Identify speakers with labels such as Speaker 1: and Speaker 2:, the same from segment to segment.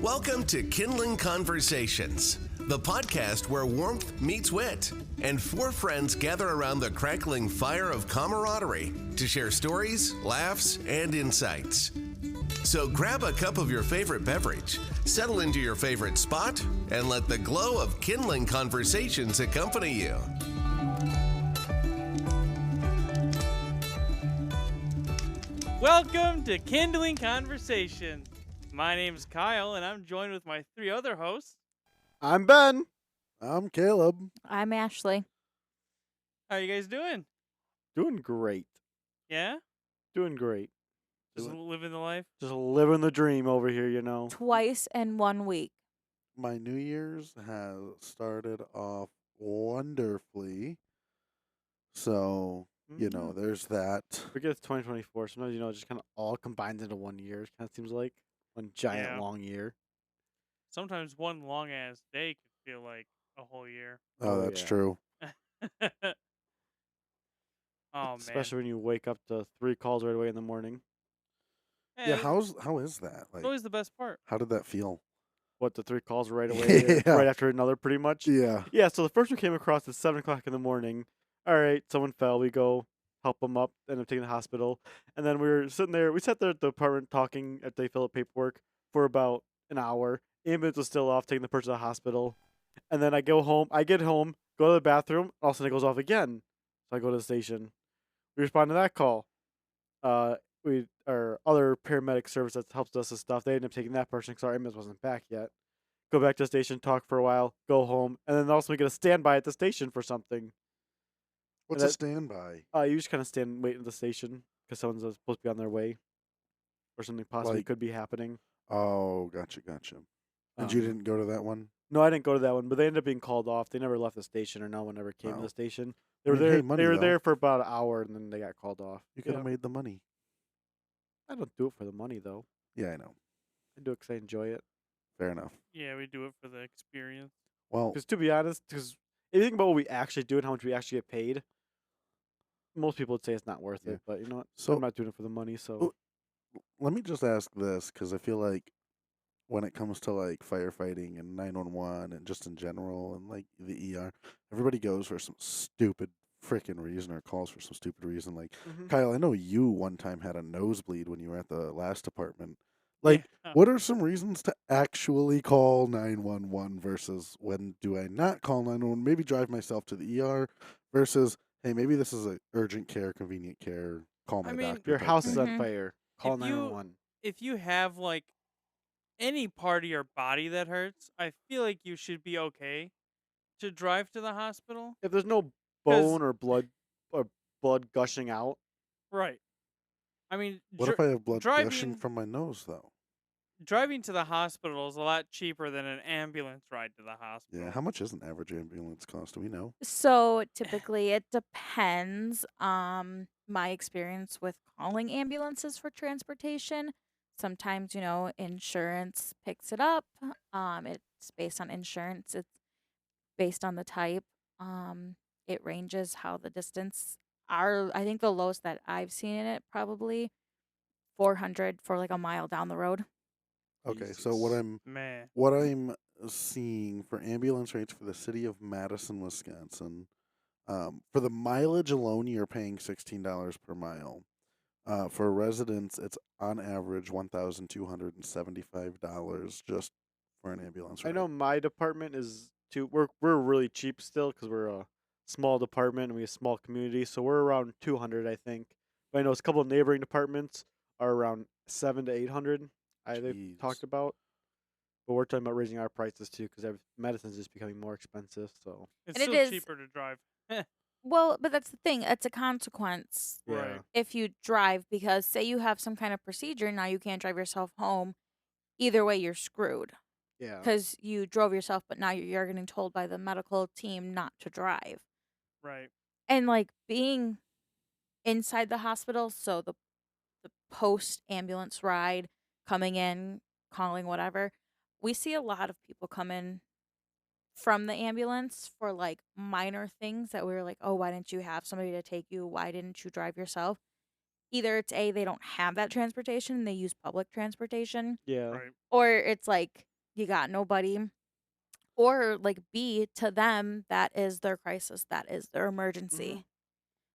Speaker 1: Welcome to Kindling Conversations, the podcast where warmth meets wit, and four friends gather around the crackling fire of camaraderie to share stories, laughs, and insights. So grab a cup of your favorite beverage, settle into your favorite spot, and let the glow of Kindling Conversations accompany you.
Speaker 2: Welcome to Kindling Conversations. My name's Kyle, and I'm joined with my three other hosts.
Speaker 3: I'm Ben. I'm Caleb.
Speaker 4: I'm Ashley.
Speaker 2: How you guys doing?
Speaker 3: Doing great.
Speaker 2: Yeah?
Speaker 3: Doing great.
Speaker 2: Just living the life?
Speaker 3: Just living the dream over here, you know.
Speaker 4: Twice in 1 week.
Speaker 5: My New Year's has started off wonderfully. So, there's that.
Speaker 3: Forget it's 2024. Sometimes, it just kind of all combines into 1 year. It kind of seems like one giant long year.
Speaker 2: Sometimes one long-ass day can feel like a whole year.
Speaker 5: Oh, that's true.
Speaker 2: Oh,
Speaker 3: Especially when you wake up to 3 calls right away in the morning.
Speaker 5: Yeah, how is that?
Speaker 2: It's always the best part.
Speaker 5: How did that feel?
Speaker 3: What, the 3 calls right away, right after another, pretty much?
Speaker 5: Yeah.
Speaker 3: Yeah, so the first one came across at 7 o'clock in the morning. All right, someone fell. We go help them up, end up taking the hospital. And then we were sitting there. We sat there at the apartment talking after they fill out paperwork for about an hour. Ambulance was still off, taking the person to the hospital. And then I go home. I get home, go to the bathroom. All of a sudden it goes off again. So I go to the station. We respond to that call. Our other paramedic service that helps us with stuff, they ended up taking that person because our ambulance wasn't back yet. Go back to the station, talk for a while, go home, and then also we get a standby at the station for something.
Speaker 5: What's a standby?
Speaker 3: You just kind of stand and wait at the station because someone's supposed to be on their way or something possibly could be happening.
Speaker 5: Oh, gotcha. And you didn't go to that one?
Speaker 3: No, I didn't go to that one, but they ended up being called off. They never left the station, or no one ever came to the station. They were there.
Speaker 5: Hey, money,
Speaker 3: they were
Speaker 5: though.
Speaker 3: there for about an hour, and then they got called off.
Speaker 5: You could have made the money.
Speaker 3: I don't do it for the money, though.
Speaker 5: Yeah, I know.
Speaker 3: I do it because I enjoy it.
Speaker 5: Fair enough.
Speaker 2: Yeah, we do it for the experience.
Speaker 5: Well,
Speaker 3: Because to be honest, if you think about what we actually do and how much we actually get paid, most people would say it's not worth it. But you know what?
Speaker 5: So-
Speaker 3: I'm not doing it for the money, so
Speaker 5: let me just ask this, because I feel like when it comes to like firefighting and 911 and just in general and like the ER, everybody goes for some stupid freaking reason or calls for some stupid reason. Like, Kyle, I know you one time had a nosebleed when you were at the last department. Like, what are some reasons to actually call 911 versus when do I not call 911? Maybe drive myself to the ER versus, hey, maybe this is a urgent care, convenient care, call my doctor.
Speaker 3: your
Speaker 5: type
Speaker 3: house is
Speaker 5: thing.
Speaker 3: on fire. Call
Speaker 2: If you-
Speaker 3: 911.
Speaker 2: If you have, like, any part of your body that hurts, I feel like you should be okay to drive to the hospital.
Speaker 3: If there's no bone or blood gushing out,
Speaker 2: Right. I mean,
Speaker 5: What if I have blood gushing
Speaker 2: driving-
Speaker 5: from my nose, though?
Speaker 2: driving to the hospital is a lot cheaper than an ambulance ride to the hospital.
Speaker 5: Yeah, how much does an average ambulance cost? Do we know?
Speaker 4: So typically it depends. My experience with calling ambulances for transportation. Sometimes, insurance picks it up. It's based on insurance. It's based on the type. It ranges how the distance are. I think the lowest that I've seen in it probably 400 for like a mile down the road.
Speaker 5: Okay, so what
Speaker 2: Man.
Speaker 5: I'm seeing for ambulance rates for the city of Madison, Wisconsin, for the mileage alone, you're paying $16 per mile. For residents, it's on average $1,275 just for an ambulance ride.
Speaker 3: I know my department is too. We're really cheap still because we're a small department and we have a small community, so we're around 200, I think. But I know a couple of neighboring departments are around 700 to 800. They've
Speaker 5: Jeez.
Speaker 3: talked about, but we're talking about raising our prices too because medicine's just becoming more expensive. So
Speaker 2: It's
Speaker 4: And it
Speaker 2: still
Speaker 4: is-
Speaker 2: cheaper to drive.
Speaker 4: Well, but that's the thing. It's a consequence
Speaker 2: Right.
Speaker 4: if you drive because say you have some kind of procedure, now you can't drive yourself home. Either way, you're screwed
Speaker 3: yeah.
Speaker 4: because you drove yourself, but now you're getting told by the medical team not to drive.
Speaker 2: Right.
Speaker 4: And like being inside the hospital, so the post ambulance ride, coming in, calling whatever, we see a lot of people come in from the ambulance for like minor things that we were like, oh, why didn't you have somebody to take you? Why didn't you drive yourself? Either it's they don't have that transportation, they use public transportation,
Speaker 3: Yeah.
Speaker 2: Right.
Speaker 4: or it's like you got nobody. Or like B, to them, that is their crisis, that is their emergency.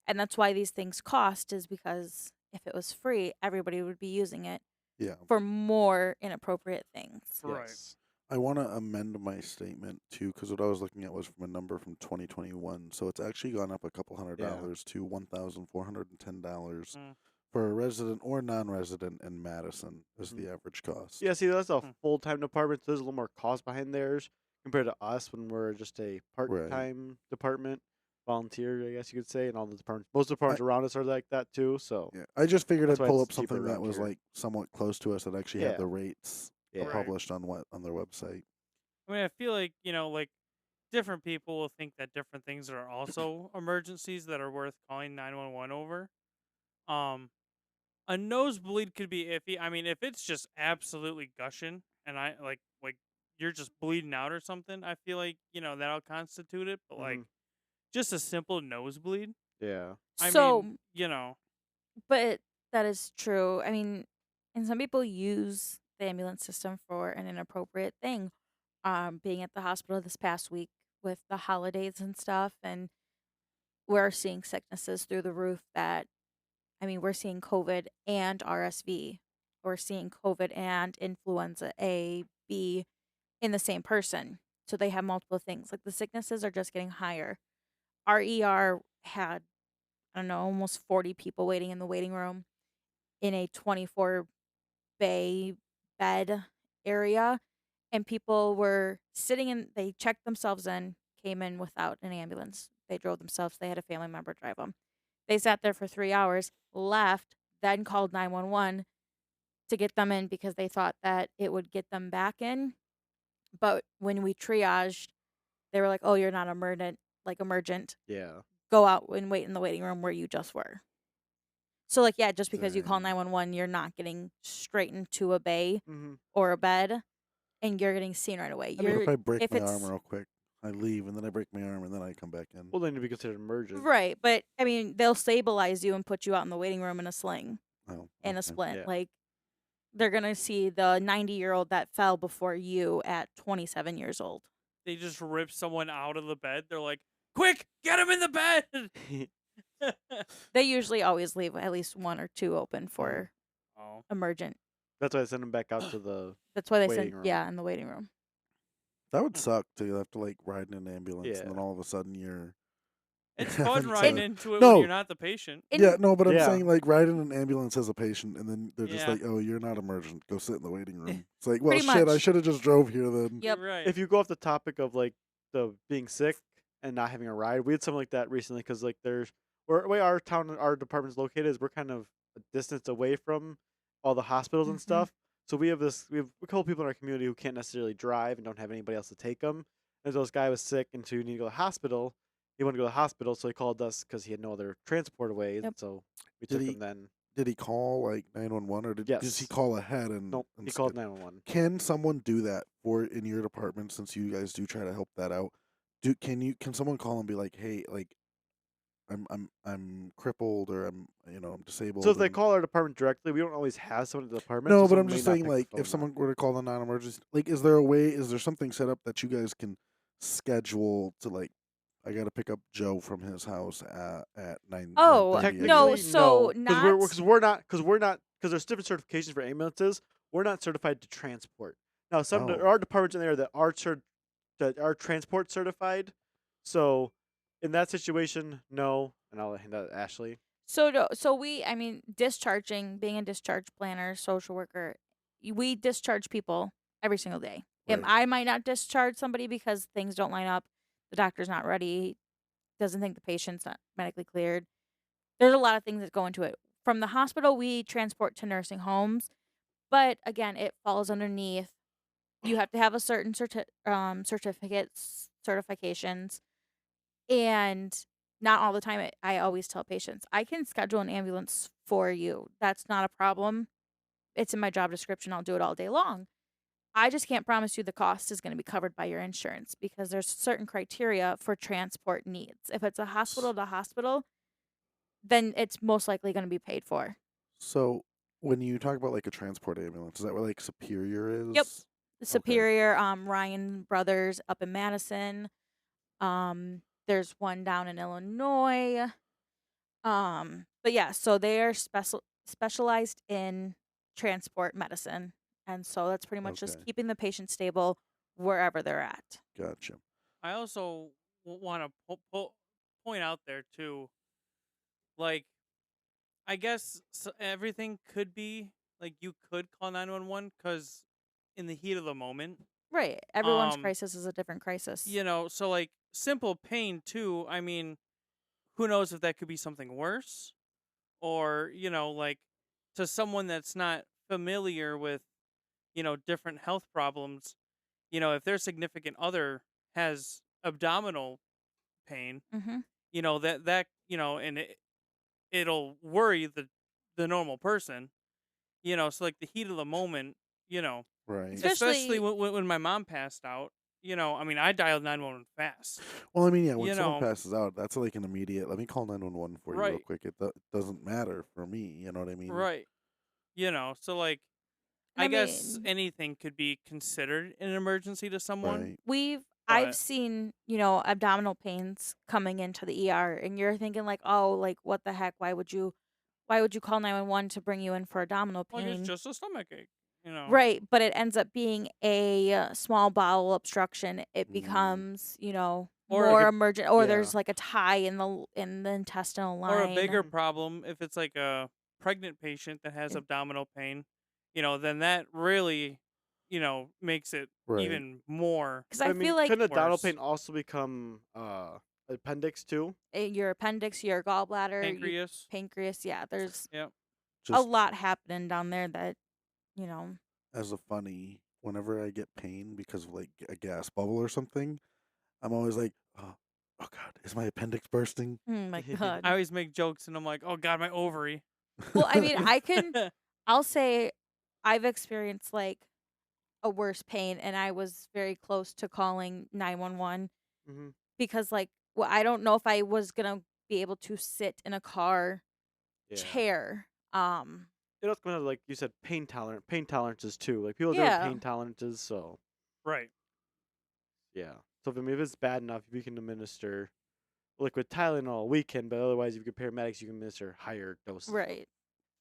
Speaker 4: And that's why these things cost, is because if it was free, everybody would be using it
Speaker 5: Yeah.
Speaker 4: for more inappropriate things.
Speaker 2: Right.
Speaker 3: Yes.
Speaker 5: I want to amend my statement too, because what I was looking at was from a number from 2021. So it's actually gone up a couple $100 to $1,410
Speaker 2: Mm.
Speaker 5: for a resident or non-resident in Madison is
Speaker 3: Mm.
Speaker 5: the average cost.
Speaker 3: Yeah, see, that's a
Speaker 2: Hmm.
Speaker 3: full-time department, so there's a little more cost behind theirs compared to us when we're just a part-time department, volunteer, I guess you could say, and all the departments. Most departments around us are like that too. So
Speaker 5: Yeah, I just figured
Speaker 3: That's
Speaker 5: I'd
Speaker 3: why
Speaker 5: pull
Speaker 3: it's
Speaker 5: up
Speaker 3: cheaper
Speaker 5: something that
Speaker 3: around
Speaker 5: was
Speaker 3: here.
Speaker 5: like somewhat close to us that actually
Speaker 3: Yeah.
Speaker 5: had the rates
Speaker 3: Yeah.
Speaker 2: Right.
Speaker 5: published on their website.
Speaker 2: I mean, I feel like, like different people will think that different things are also emergencies that are worth calling 911 over. A nosebleed could be iffy. I mean, if it's just absolutely gushing and I like you're just bleeding out or something, I feel like, that'll constitute it, but like
Speaker 3: Mhm.
Speaker 2: just a simple nosebleed.
Speaker 3: Yeah.
Speaker 2: I
Speaker 4: So,
Speaker 2: mean,
Speaker 4: but that is true. I mean, and some people use the ambulance system for an inappropriate thing. Being at the hospital this past week with the holidays and stuff, and we're seeing sicknesses through the roof that, I mean, we're seeing COVID and RSV. We're seeing COVID and influenza A, B in the same person. So they have multiple things. Like the sicknesses are just getting higher. Our ER had, I don't know, almost 40 people waiting in the waiting room in a 24 bay bed area. And people were sitting in, they checked themselves in, came in without an ambulance. They drove themselves, they had a family member drive them. They sat there for 3 hours, left, then called 911 to get them in because they thought that it would get them back in. But when we triaged, they were like, "Oh, you're not emergent.
Speaker 3: Yeah.
Speaker 4: Go out and wait in the waiting room where you just were." So like, yeah, just because you call
Speaker 5: Dang.
Speaker 4: 911, you're not getting straight into a bay
Speaker 3: Mm-hmm.
Speaker 4: or a bed, and you're getting seen right away.
Speaker 5: I mean, if I break
Speaker 4: if
Speaker 5: my arm
Speaker 4: it's
Speaker 5: real quick, I leave and then I break my arm and then I come back in.
Speaker 3: Well, then to be considered emergent.
Speaker 4: right, but I mean, they'll stabilize you and put you out in the waiting room in a sling,
Speaker 5: Oh,
Speaker 4: in a
Speaker 5: okay.
Speaker 4: splint.
Speaker 3: Yeah.
Speaker 4: Like they're gonna see the 90-year-old that fell before you at 27 years old.
Speaker 2: they just rip someone out of the bed. They're like, "Quick, get him in the bed."
Speaker 4: They usually always leave at least one or two open for
Speaker 2: Oh.
Speaker 4: emergent.
Speaker 3: That's why I send them back out to the.
Speaker 4: That's why they
Speaker 3: Waiting
Speaker 4: send,
Speaker 3: room.
Speaker 4: yeah, in the waiting room.
Speaker 5: That would suck to have to like ride in an ambulance and then
Speaker 3: Yeah.
Speaker 5: all of a sudden you're.
Speaker 2: It's
Speaker 5: having
Speaker 2: fun
Speaker 5: to-
Speaker 2: riding into it
Speaker 5: No.
Speaker 2: when you're not the patient.
Speaker 5: Yeah, no, but I'm
Speaker 3: Yeah.
Speaker 5: saying like ride in an ambulance as a patient and then they're just
Speaker 2: Yeah.
Speaker 5: like, oh, you're not emergent. Go sit in the waiting room. It's like, well,
Speaker 4: Pretty
Speaker 5: shit, I
Speaker 4: much.
Speaker 5: should have just drove here then.
Speaker 4: Yep.
Speaker 2: You're right.
Speaker 3: If you go off the topic of like the being sick and not having a ride, we had something like that recently because like there's where the way our department's located is we're kind of a distance away from all the hospitals and
Speaker 4: Mhm.
Speaker 3: stuff. So we have a couple people in our community who can't necessarily drive and don't have anybody else to take them. And so this guy was sick and so he needed to go to the hospital. He wanted to go to the hospital, so he called us because he had no other transport ways.
Speaker 4: Yep.
Speaker 3: So we
Speaker 5: Did
Speaker 3: took
Speaker 5: he-
Speaker 3: him then.
Speaker 5: Did he call like 911 or does he
Speaker 3: Yes.
Speaker 5: call ahead and?
Speaker 3: Nope,
Speaker 5: and
Speaker 3: he
Speaker 5: sch-
Speaker 3: called 911.
Speaker 5: Can someone do that in your department since you guys do try to help that out? Can someone call and be like, hey, like, I'm crippled or I'm disabled.
Speaker 3: So if they
Speaker 5: and-
Speaker 3: call our department directly, we don't always have someone at the department.
Speaker 5: No,
Speaker 3: so
Speaker 5: but
Speaker 3: someone
Speaker 5: I'm
Speaker 3: may
Speaker 5: just
Speaker 3: not
Speaker 5: saying
Speaker 3: pick the
Speaker 5: like
Speaker 3: phone
Speaker 5: if
Speaker 3: up.
Speaker 5: someone were to call the non-emergency, like, is there something set up that you guys can schedule to like? I got to pick up Joe from his house at 9.
Speaker 4: Oh,
Speaker 5: 9:30
Speaker 3: Technically,
Speaker 4: no,
Speaker 5: a.m.
Speaker 4: so
Speaker 3: because we're not because there's different certifications for ambulances. We're not certified to transport. Now, there
Speaker 5: Oh.
Speaker 3: are departments in there that are transport certified. So, in that situation, no, and I'll hand that to Ashley.
Speaker 4: So we, I mean, discharging, being a discharge planner, social worker, we discharge people every single day.
Speaker 5: Right.
Speaker 4: I might not discharge somebody because things don't line up, the doctor's not ready, doesn't think the patient's not medically cleared. There's a lot of things that go into it. From the hospital, we transport to nursing homes, but again, it falls underneath. You have to have a certain certifications, and not all the time. I always tell patients, I can schedule an ambulance for you. That's not a problem. It's in my job description. I'll do it all day long. I just can't promise you the cost is going to be covered by your insurance because there's certain criteria for transport needs. If it's a hospital to hospital, then it's most likely going to be paid for.
Speaker 5: So when you talk about like a transport ambulance, is that where like Superior is?
Speaker 4: Yep. Superior, Ryan Brothers up in Madison. There's one down in Illinois. But yeah, so they are specialized in transport medicine, and so that's pretty much just
Speaker 5: Okay.
Speaker 4: keeping the patient stable wherever they're at.
Speaker 5: Gotcha.
Speaker 2: I also want to point out there too, like I guess everything could be like you could call 911 because in the heat of the moment,
Speaker 4: Right. Everyone's
Speaker 2: um,
Speaker 4: crisis is a different crisis.
Speaker 2: so like simple pain too. I mean, who knows if that could be something worse, or like to someone that's not familiar with different health problems. If their significant other has abdominal pain,
Speaker 4: Mm-hmm.
Speaker 2: and it'll worry the normal person. So like the heat of the moment,
Speaker 5: Right.
Speaker 2: especially
Speaker 4: Especially,
Speaker 2: when my mom passed out. I mean, I dialed 911 fast.
Speaker 5: Well, I mean, yeah, when
Speaker 2: You
Speaker 5: someone
Speaker 2: know,
Speaker 5: passes out, that's like an immediate. Let me call 911 for you real
Speaker 2: right,
Speaker 5: quick. It doesn't matter for me. You know what I mean?
Speaker 2: right. So like
Speaker 4: and
Speaker 2: I
Speaker 4: I
Speaker 2: guess
Speaker 4: mean,
Speaker 2: anything could be considered an emergency to someone,
Speaker 5: Right.
Speaker 4: I've
Speaker 2: but
Speaker 4: seen, abdominal pains coming into the ER, and you're thinking like, oh, like what the heck? Why would you call 911 to bring you in for abdominal
Speaker 2: like it's
Speaker 4: pain?
Speaker 2: just a stomach ache.
Speaker 4: Right, but it ends up being a small bowel obstruction. It
Speaker 5: Mm,
Speaker 4: becomes,
Speaker 2: Or a
Speaker 3: Like
Speaker 4: more
Speaker 3: a
Speaker 4: emergent, or
Speaker 3: yeah.
Speaker 4: there's like a tie in the intestinal
Speaker 2: or a
Speaker 4: line.
Speaker 2: bigger
Speaker 3: Mhm.
Speaker 2: problem if it's like a pregnant patient that has
Speaker 4: It-
Speaker 2: abdominal pain, then that really, makes it
Speaker 5: right.
Speaker 2: even more
Speaker 4: 'Cause
Speaker 3: But
Speaker 4: I
Speaker 3: I
Speaker 4: feel
Speaker 3: mean,
Speaker 4: like
Speaker 3: couldn't abdominal
Speaker 2: worse.
Speaker 3: pain also become appendix too?
Speaker 4: your appendix, your gallbladder, your
Speaker 2: Pancreas.
Speaker 4: pancreas, yeah, there's
Speaker 2: Yep.
Speaker 4: a
Speaker 5: Just
Speaker 4: lot happening down there that, you know.
Speaker 5: as a funny, whenever I get pain because of like a gas bubble or something, I'm always like, oh God, is my appendix bursting?
Speaker 4: Oh my
Speaker 2: I
Speaker 4: god.
Speaker 2: always make jokes and I'm like, oh God, my ovary.
Speaker 4: Well, I mean, I'll say I've experienced like a worse pain, and I was very close to calling 911
Speaker 3: Mhm.
Speaker 4: because like, well, I don't know if I was going to be able to sit in a car
Speaker 3: Yeah.
Speaker 4: chair.
Speaker 3: It also comes down to, like you said, pain tolerances too. Like people have different
Speaker 4: Yeah.
Speaker 3: pain tolerances, so
Speaker 2: Right.
Speaker 3: yeah. So if, I mean, if it's bad enough, if you can administer liquid Tylenol, we can. But otherwise, if you get paramedics, you can administer higher doses
Speaker 4: Right.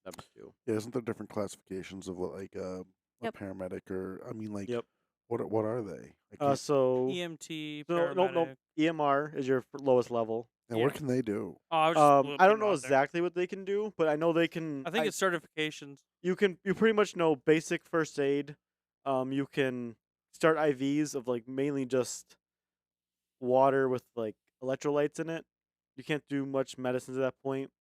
Speaker 3: of them too.
Speaker 5: Yeah, isn't there different classifications of what like a
Speaker 4: Yep.
Speaker 5: paramedic or I mean like
Speaker 3: Yep.
Speaker 5: what are they? I can't.
Speaker 3: So
Speaker 2: EMT,
Speaker 3: no.
Speaker 2: paramedic.
Speaker 3: EMR is your lowest level.
Speaker 5: And
Speaker 2: Yeah.
Speaker 5: what can they do?
Speaker 2: Oh, I was just
Speaker 3: I don't
Speaker 2: putting it
Speaker 3: know
Speaker 2: out there.
Speaker 3: exactly what they can do, but I know they can.
Speaker 2: I think it's certifications.
Speaker 3: You pretty much know basic first aid. You can start IVs of like mainly just water with like electrolytes in it. You can't do much medicines at that point.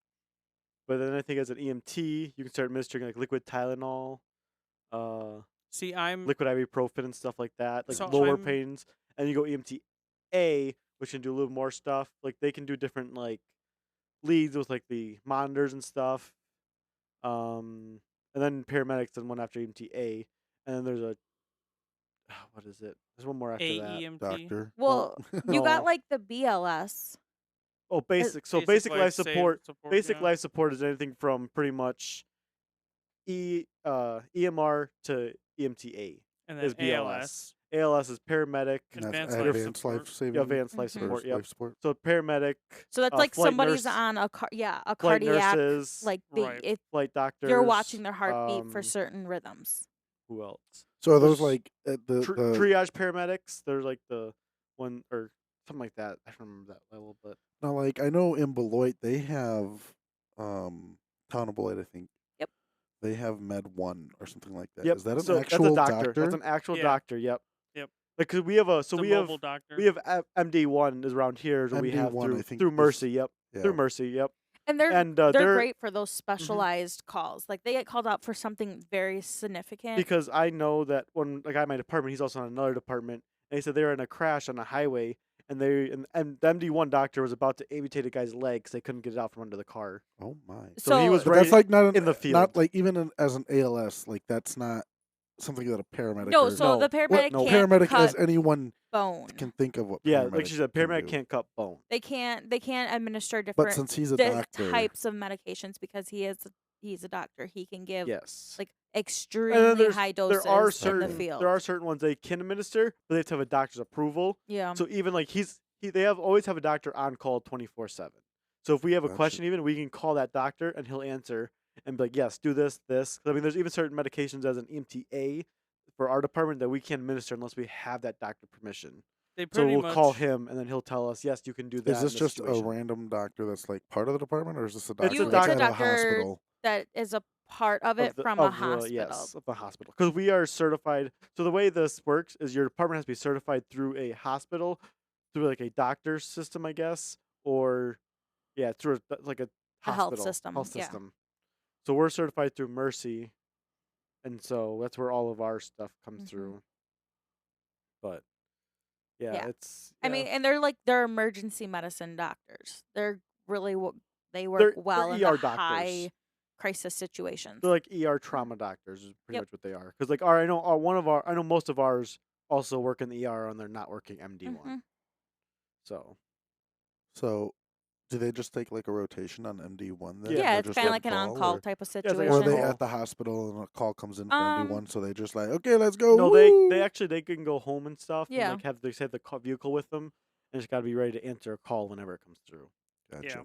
Speaker 3: But then I think as an EMT, you can start administering like liquid Tylenol, uh,
Speaker 2: See, I'm
Speaker 3: liquid ibuprofen and stuff like that, like
Speaker 2: so
Speaker 3: lower
Speaker 2: I'm
Speaker 3: pains. And you go EMT A, which can do a little more stuff. Like they can do different like leads with like the monitors and stuff. And then paramedics, then one after EMT A, and then there's a what is it? There's one more after that.
Speaker 2: AEMT.
Speaker 5: Doctor?
Speaker 3: Well,
Speaker 4: Well, you got
Speaker 3: no.
Speaker 4: like the BLS.
Speaker 3: Oh, basic. So
Speaker 2: Basic
Speaker 3: basic
Speaker 2: life
Speaker 3: life support.
Speaker 2: support.
Speaker 3: Basic
Speaker 2: Yeah.
Speaker 3: life support is anything from pretty much EMR to EMTA
Speaker 2: And
Speaker 3: is
Speaker 2: then
Speaker 3: BLS.
Speaker 2: ALS.
Speaker 3: ALS is paramedic.
Speaker 5: And that's
Speaker 2: Advanced
Speaker 3: Your
Speaker 2: life
Speaker 5: advanced
Speaker 2: support.
Speaker 5: life saving
Speaker 3: advanced life
Speaker 4: Mhm.
Speaker 5: or
Speaker 3: support. Yep.
Speaker 5: life support.
Speaker 3: So paramedic.
Speaker 4: So that's like
Speaker 3: Flight
Speaker 4: somebody's
Speaker 3: nurse,
Speaker 4: on a a
Speaker 3: flight
Speaker 4: cardiac,
Speaker 3: nurses,
Speaker 4: like
Speaker 2: Right.
Speaker 3: flight doctors.
Speaker 4: you're watching their heartbeat for certain rhythms.
Speaker 3: Who else?
Speaker 5: So are those
Speaker 3: There's
Speaker 5: like the
Speaker 3: triage paramedics. They're like the one or something like that. I don't remember that level, but
Speaker 5: now like I know in Beloit they have town of Beloit I think
Speaker 4: Yep.
Speaker 5: they have Med 1 or something like that.
Speaker 3: yep.
Speaker 5: Is that an
Speaker 3: So
Speaker 5: actual
Speaker 3: that's a doctor. That's an actual
Speaker 2: Yeah.
Speaker 3: doctor. Yep.
Speaker 2: Yep.
Speaker 3: Like 'cause we have a
Speaker 2: It's a mobile doctor.
Speaker 3: we have MD1 is around here. So we have
Speaker 5: MD1 I think
Speaker 3: through
Speaker 5: is-
Speaker 3: Mercy. Yep.
Speaker 5: Yeah.
Speaker 3: Through Mercy. Yep.
Speaker 4: And they're
Speaker 3: And
Speaker 4: they're
Speaker 3: they're
Speaker 4: great for those specialized calls. Like they get called out for something very significant.
Speaker 3: because I know that when the guy in my department, he's also in another department, and he said they were in a crash on a highway, and the MD1 doctor was about to amputate a guy's leg because they couldn't get it out from under the car.
Speaker 5: Oh my.
Speaker 3: So he was
Speaker 5: But
Speaker 3: right
Speaker 5: that's like not
Speaker 3: in the
Speaker 5: not
Speaker 3: field.
Speaker 5: like even as an ALS like that's not something that a paramedic
Speaker 4: no,
Speaker 5: or
Speaker 4: so the
Speaker 3: No.
Speaker 4: paramedic
Speaker 3: No.
Speaker 4: can't
Speaker 5: paramedic
Speaker 4: cut
Speaker 5: as anyone
Speaker 4: bone.
Speaker 5: can think of what
Speaker 3: Yeah,
Speaker 5: paramedic
Speaker 3: like she said,
Speaker 5: can
Speaker 3: paramedic
Speaker 5: do.
Speaker 3: can't cut bone.
Speaker 4: They can't administer
Speaker 5: But
Speaker 4: different
Speaker 5: since he's a doctor
Speaker 4: types of medications because he's a doctor. He can give
Speaker 3: Yes.
Speaker 4: like
Speaker 3: And then
Speaker 4: extremely high doses
Speaker 3: there are
Speaker 4: in the
Speaker 3: certain
Speaker 4: field.
Speaker 3: there are certain ones they can administer, but they have to have a doctor's approval.
Speaker 4: Yeah.
Speaker 3: So even like they always have a doctor on call 24/7. So if we have a
Speaker 5: Gotcha.
Speaker 3: question, even we can call that doctor and he'll answer and be like, yes, do this, this. I mean, there's even certain medications as an EMTA for our department that we can't administer unless we have that doctor permission.
Speaker 2: They
Speaker 3: So
Speaker 2: pretty
Speaker 3: we'll
Speaker 2: much
Speaker 3: call him and then he'll tell us, yes, you can do that.
Speaker 5: Is this
Speaker 3: in
Speaker 5: just
Speaker 3: situation.
Speaker 5: a random doctor that's like part of the department, or is this a
Speaker 3: It's
Speaker 5: doctor
Speaker 3: a
Speaker 5: that's
Speaker 3: doctor-
Speaker 5: at a
Speaker 4: doctor
Speaker 5: hospital?
Speaker 4: that is a part of it from a hospital.
Speaker 3: Yes, of the hospital. Because we are certified. So the way this works is your department has to be certified through a hospital, through like a doctor's system, I guess, or through like a
Speaker 4: A health
Speaker 3: hospital
Speaker 4: system,
Speaker 3: Health
Speaker 4: yeah.
Speaker 3: system. So we're certified through Mercy, and so that's where all of our stuff comes
Speaker 4: Mhm.
Speaker 3: through. But yeah,
Speaker 4: Yeah.
Speaker 3: it's.
Speaker 4: I mean, and they're emergency medicine doctors. They're really they work well
Speaker 3: they're
Speaker 4: in
Speaker 3: ER
Speaker 4: the
Speaker 3: doctors.
Speaker 4: high crisis situations.
Speaker 3: They're like ER trauma doctors is pretty
Speaker 4: Yep.
Speaker 3: much what they are. Because like, I know I know most of ours also work in the ER and they're not working MD1.
Speaker 4: Mhm.
Speaker 3: So
Speaker 5: So, do they just take like a rotation on MD1 then?
Speaker 3: Yeah,
Speaker 4: Yeah,
Speaker 5: They're
Speaker 4: it's
Speaker 5: just
Speaker 4: kind of
Speaker 5: on
Speaker 4: like an
Speaker 5: call,
Speaker 4: on-call
Speaker 5: or-
Speaker 4: type of
Speaker 3: they
Speaker 4: situation.
Speaker 5: Or are they
Speaker 3: call.
Speaker 5: at the hospital and a call comes in for
Speaker 4: Um,
Speaker 5: MD1, so they just like, okay, let's go.
Speaker 3: no,
Speaker 5: woo!"
Speaker 3: they can go home and stuff.
Speaker 4: Yeah.
Speaker 3: And like they have the vehicle with them, and just got to be ready to answer a call whenever it comes through.
Speaker 5: Gotcha.
Speaker 2: Yeah.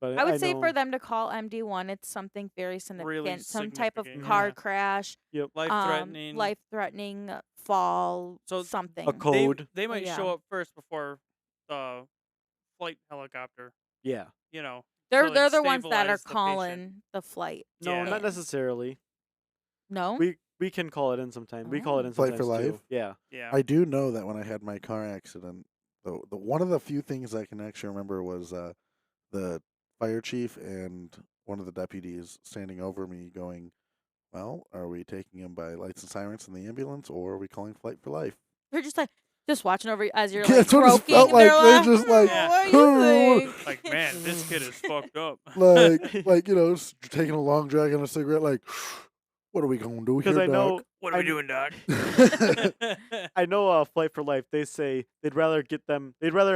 Speaker 3: But
Speaker 4: I would say
Speaker 3: know,
Speaker 4: for them to call MD1, it's something very significant, some type of
Speaker 2: significant,
Speaker 4: car
Speaker 2: yeah.
Speaker 4: crash,
Speaker 2: Life threatening.
Speaker 4: life-threatening fall,
Speaker 2: So
Speaker 4: something.
Speaker 3: a code.
Speaker 2: They might
Speaker 4: yeah.
Speaker 2: show up first before the flight helicopter.
Speaker 3: Yeah.
Speaker 2: You know.
Speaker 4: They're
Speaker 2: to, like,
Speaker 4: the ones that are
Speaker 2: stabilize the patient.
Speaker 4: calling the flight.
Speaker 3: No,
Speaker 2: Yeah.
Speaker 3: not necessarily.
Speaker 4: No?
Speaker 3: We can call it in sometime. We call it in
Speaker 5: Flight for
Speaker 3: sometimes too.
Speaker 5: life?
Speaker 3: Yeah.
Speaker 2: Yeah.
Speaker 5: I do know that when I had my car accident, the one of the few things I can actually remember was the fire chief and one of the deputies standing over me going, well, are we taking him by lights and sirens in the ambulance, or are we calling flight for life?
Speaker 4: They're just like wast over you as you're
Speaker 5: Yeah,
Speaker 4: like
Speaker 5: that's what it
Speaker 4: croaking.
Speaker 5: felt like.
Speaker 4: They're
Speaker 5: They
Speaker 4: like,
Speaker 5: just like,
Speaker 2: Yeah.
Speaker 4: what do you think?
Speaker 2: Like, man, this kid is fucked up.
Speaker 5: like taking a long drag on a cigarette, like, what are we gonna do
Speaker 3: Because
Speaker 5: here,
Speaker 3: I know
Speaker 5: Doc?
Speaker 2: What are we
Speaker 3: I-
Speaker 2: doing, Doc?
Speaker 3: I know Flight for Life, they say they'd rather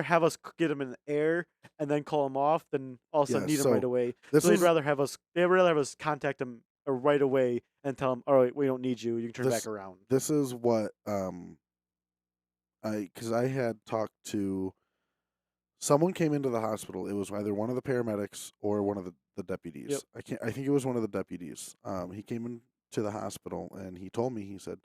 Speaker 3: have us get them in the air and then call them off than also
Speaker 5: Yeah,
Speaker 3: need them
Speaker 5: so
Speaker 3: right away.
Speaker 5: This
Speaker 3: So they'd
Speaker 5: is
Speaker 3: rather have us contact them right away and tell them, all right, we don't need you. You can turn
Speaker 5: This-
Speaker 3: back around.
Speaker 5: this is what because I had talked to someone came into the hospital. It was either one of the paramedics or one of the deputies.
Speaker 3: Yep.
Speaker 5: I think it was one of the deputies. He came into the hospital and he told me, he said,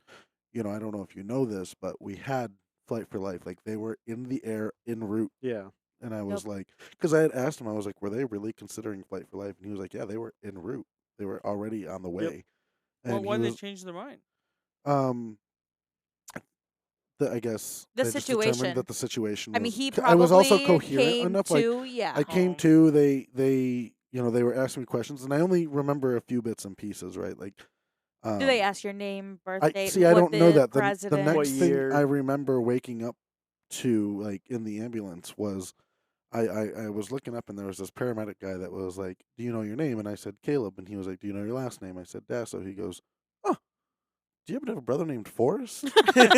Speaker 5: I don't know if you know this, but we had Flight for Life. Like, they were in the air en route.
Speaker 3: Yeah.
Speaker 5: And I was like, because I had asked him, I was like, were they really considering Flight for Life? And he was like, yeah, they were en route. They were already on the way.
Speaker 2: Well,
Speaker 5: And
Speaker 2: why
Speaker 5: he
Speaker 2: they
Speaker 5: was,
Speaker 2: changed their mind?
Speaker 5: I guess
Speaker 4: The
Speaker 5: they just determined
Speaker 4: situation.
Speaker 5: that the situation.
Speaker 4: I mean,
Speaker 5: was-
Speaker 4: he
Speaker 5: I was also
Speaker 4: probably
Speaker 5: coherent
Speaker 4: came
Speaker 5: enough. Like,
Speaker 4: to, yeah.
Speaker 5: I came
Speaker 2: Oh.
Speaker 5: to, they were asking me questions, and I only remember a few bits and pieces, right? Like,
Speaker 4: Do they ask your name, birth
Speaker 5: I
Speaker 4: date?
Speaker 5: see. I
Speaker 4: what
Speaker 5: don't know
Speaker 4: the
Speaker 5: that. The
Speaker 4: president?
Speaker 3: What
Speaker 5: next thing
Speaker 3: year?
Speaker 5: I remember waking up to, like, in the ambulance was, I was looking up and there was this paramedic guy that was like, "Do you know your name?" And I said, "Caleb." And he was like, "Do you know your last name?" I said, "Dasso." He goes, "Oh, do you happen to have a brother named Forrest?" And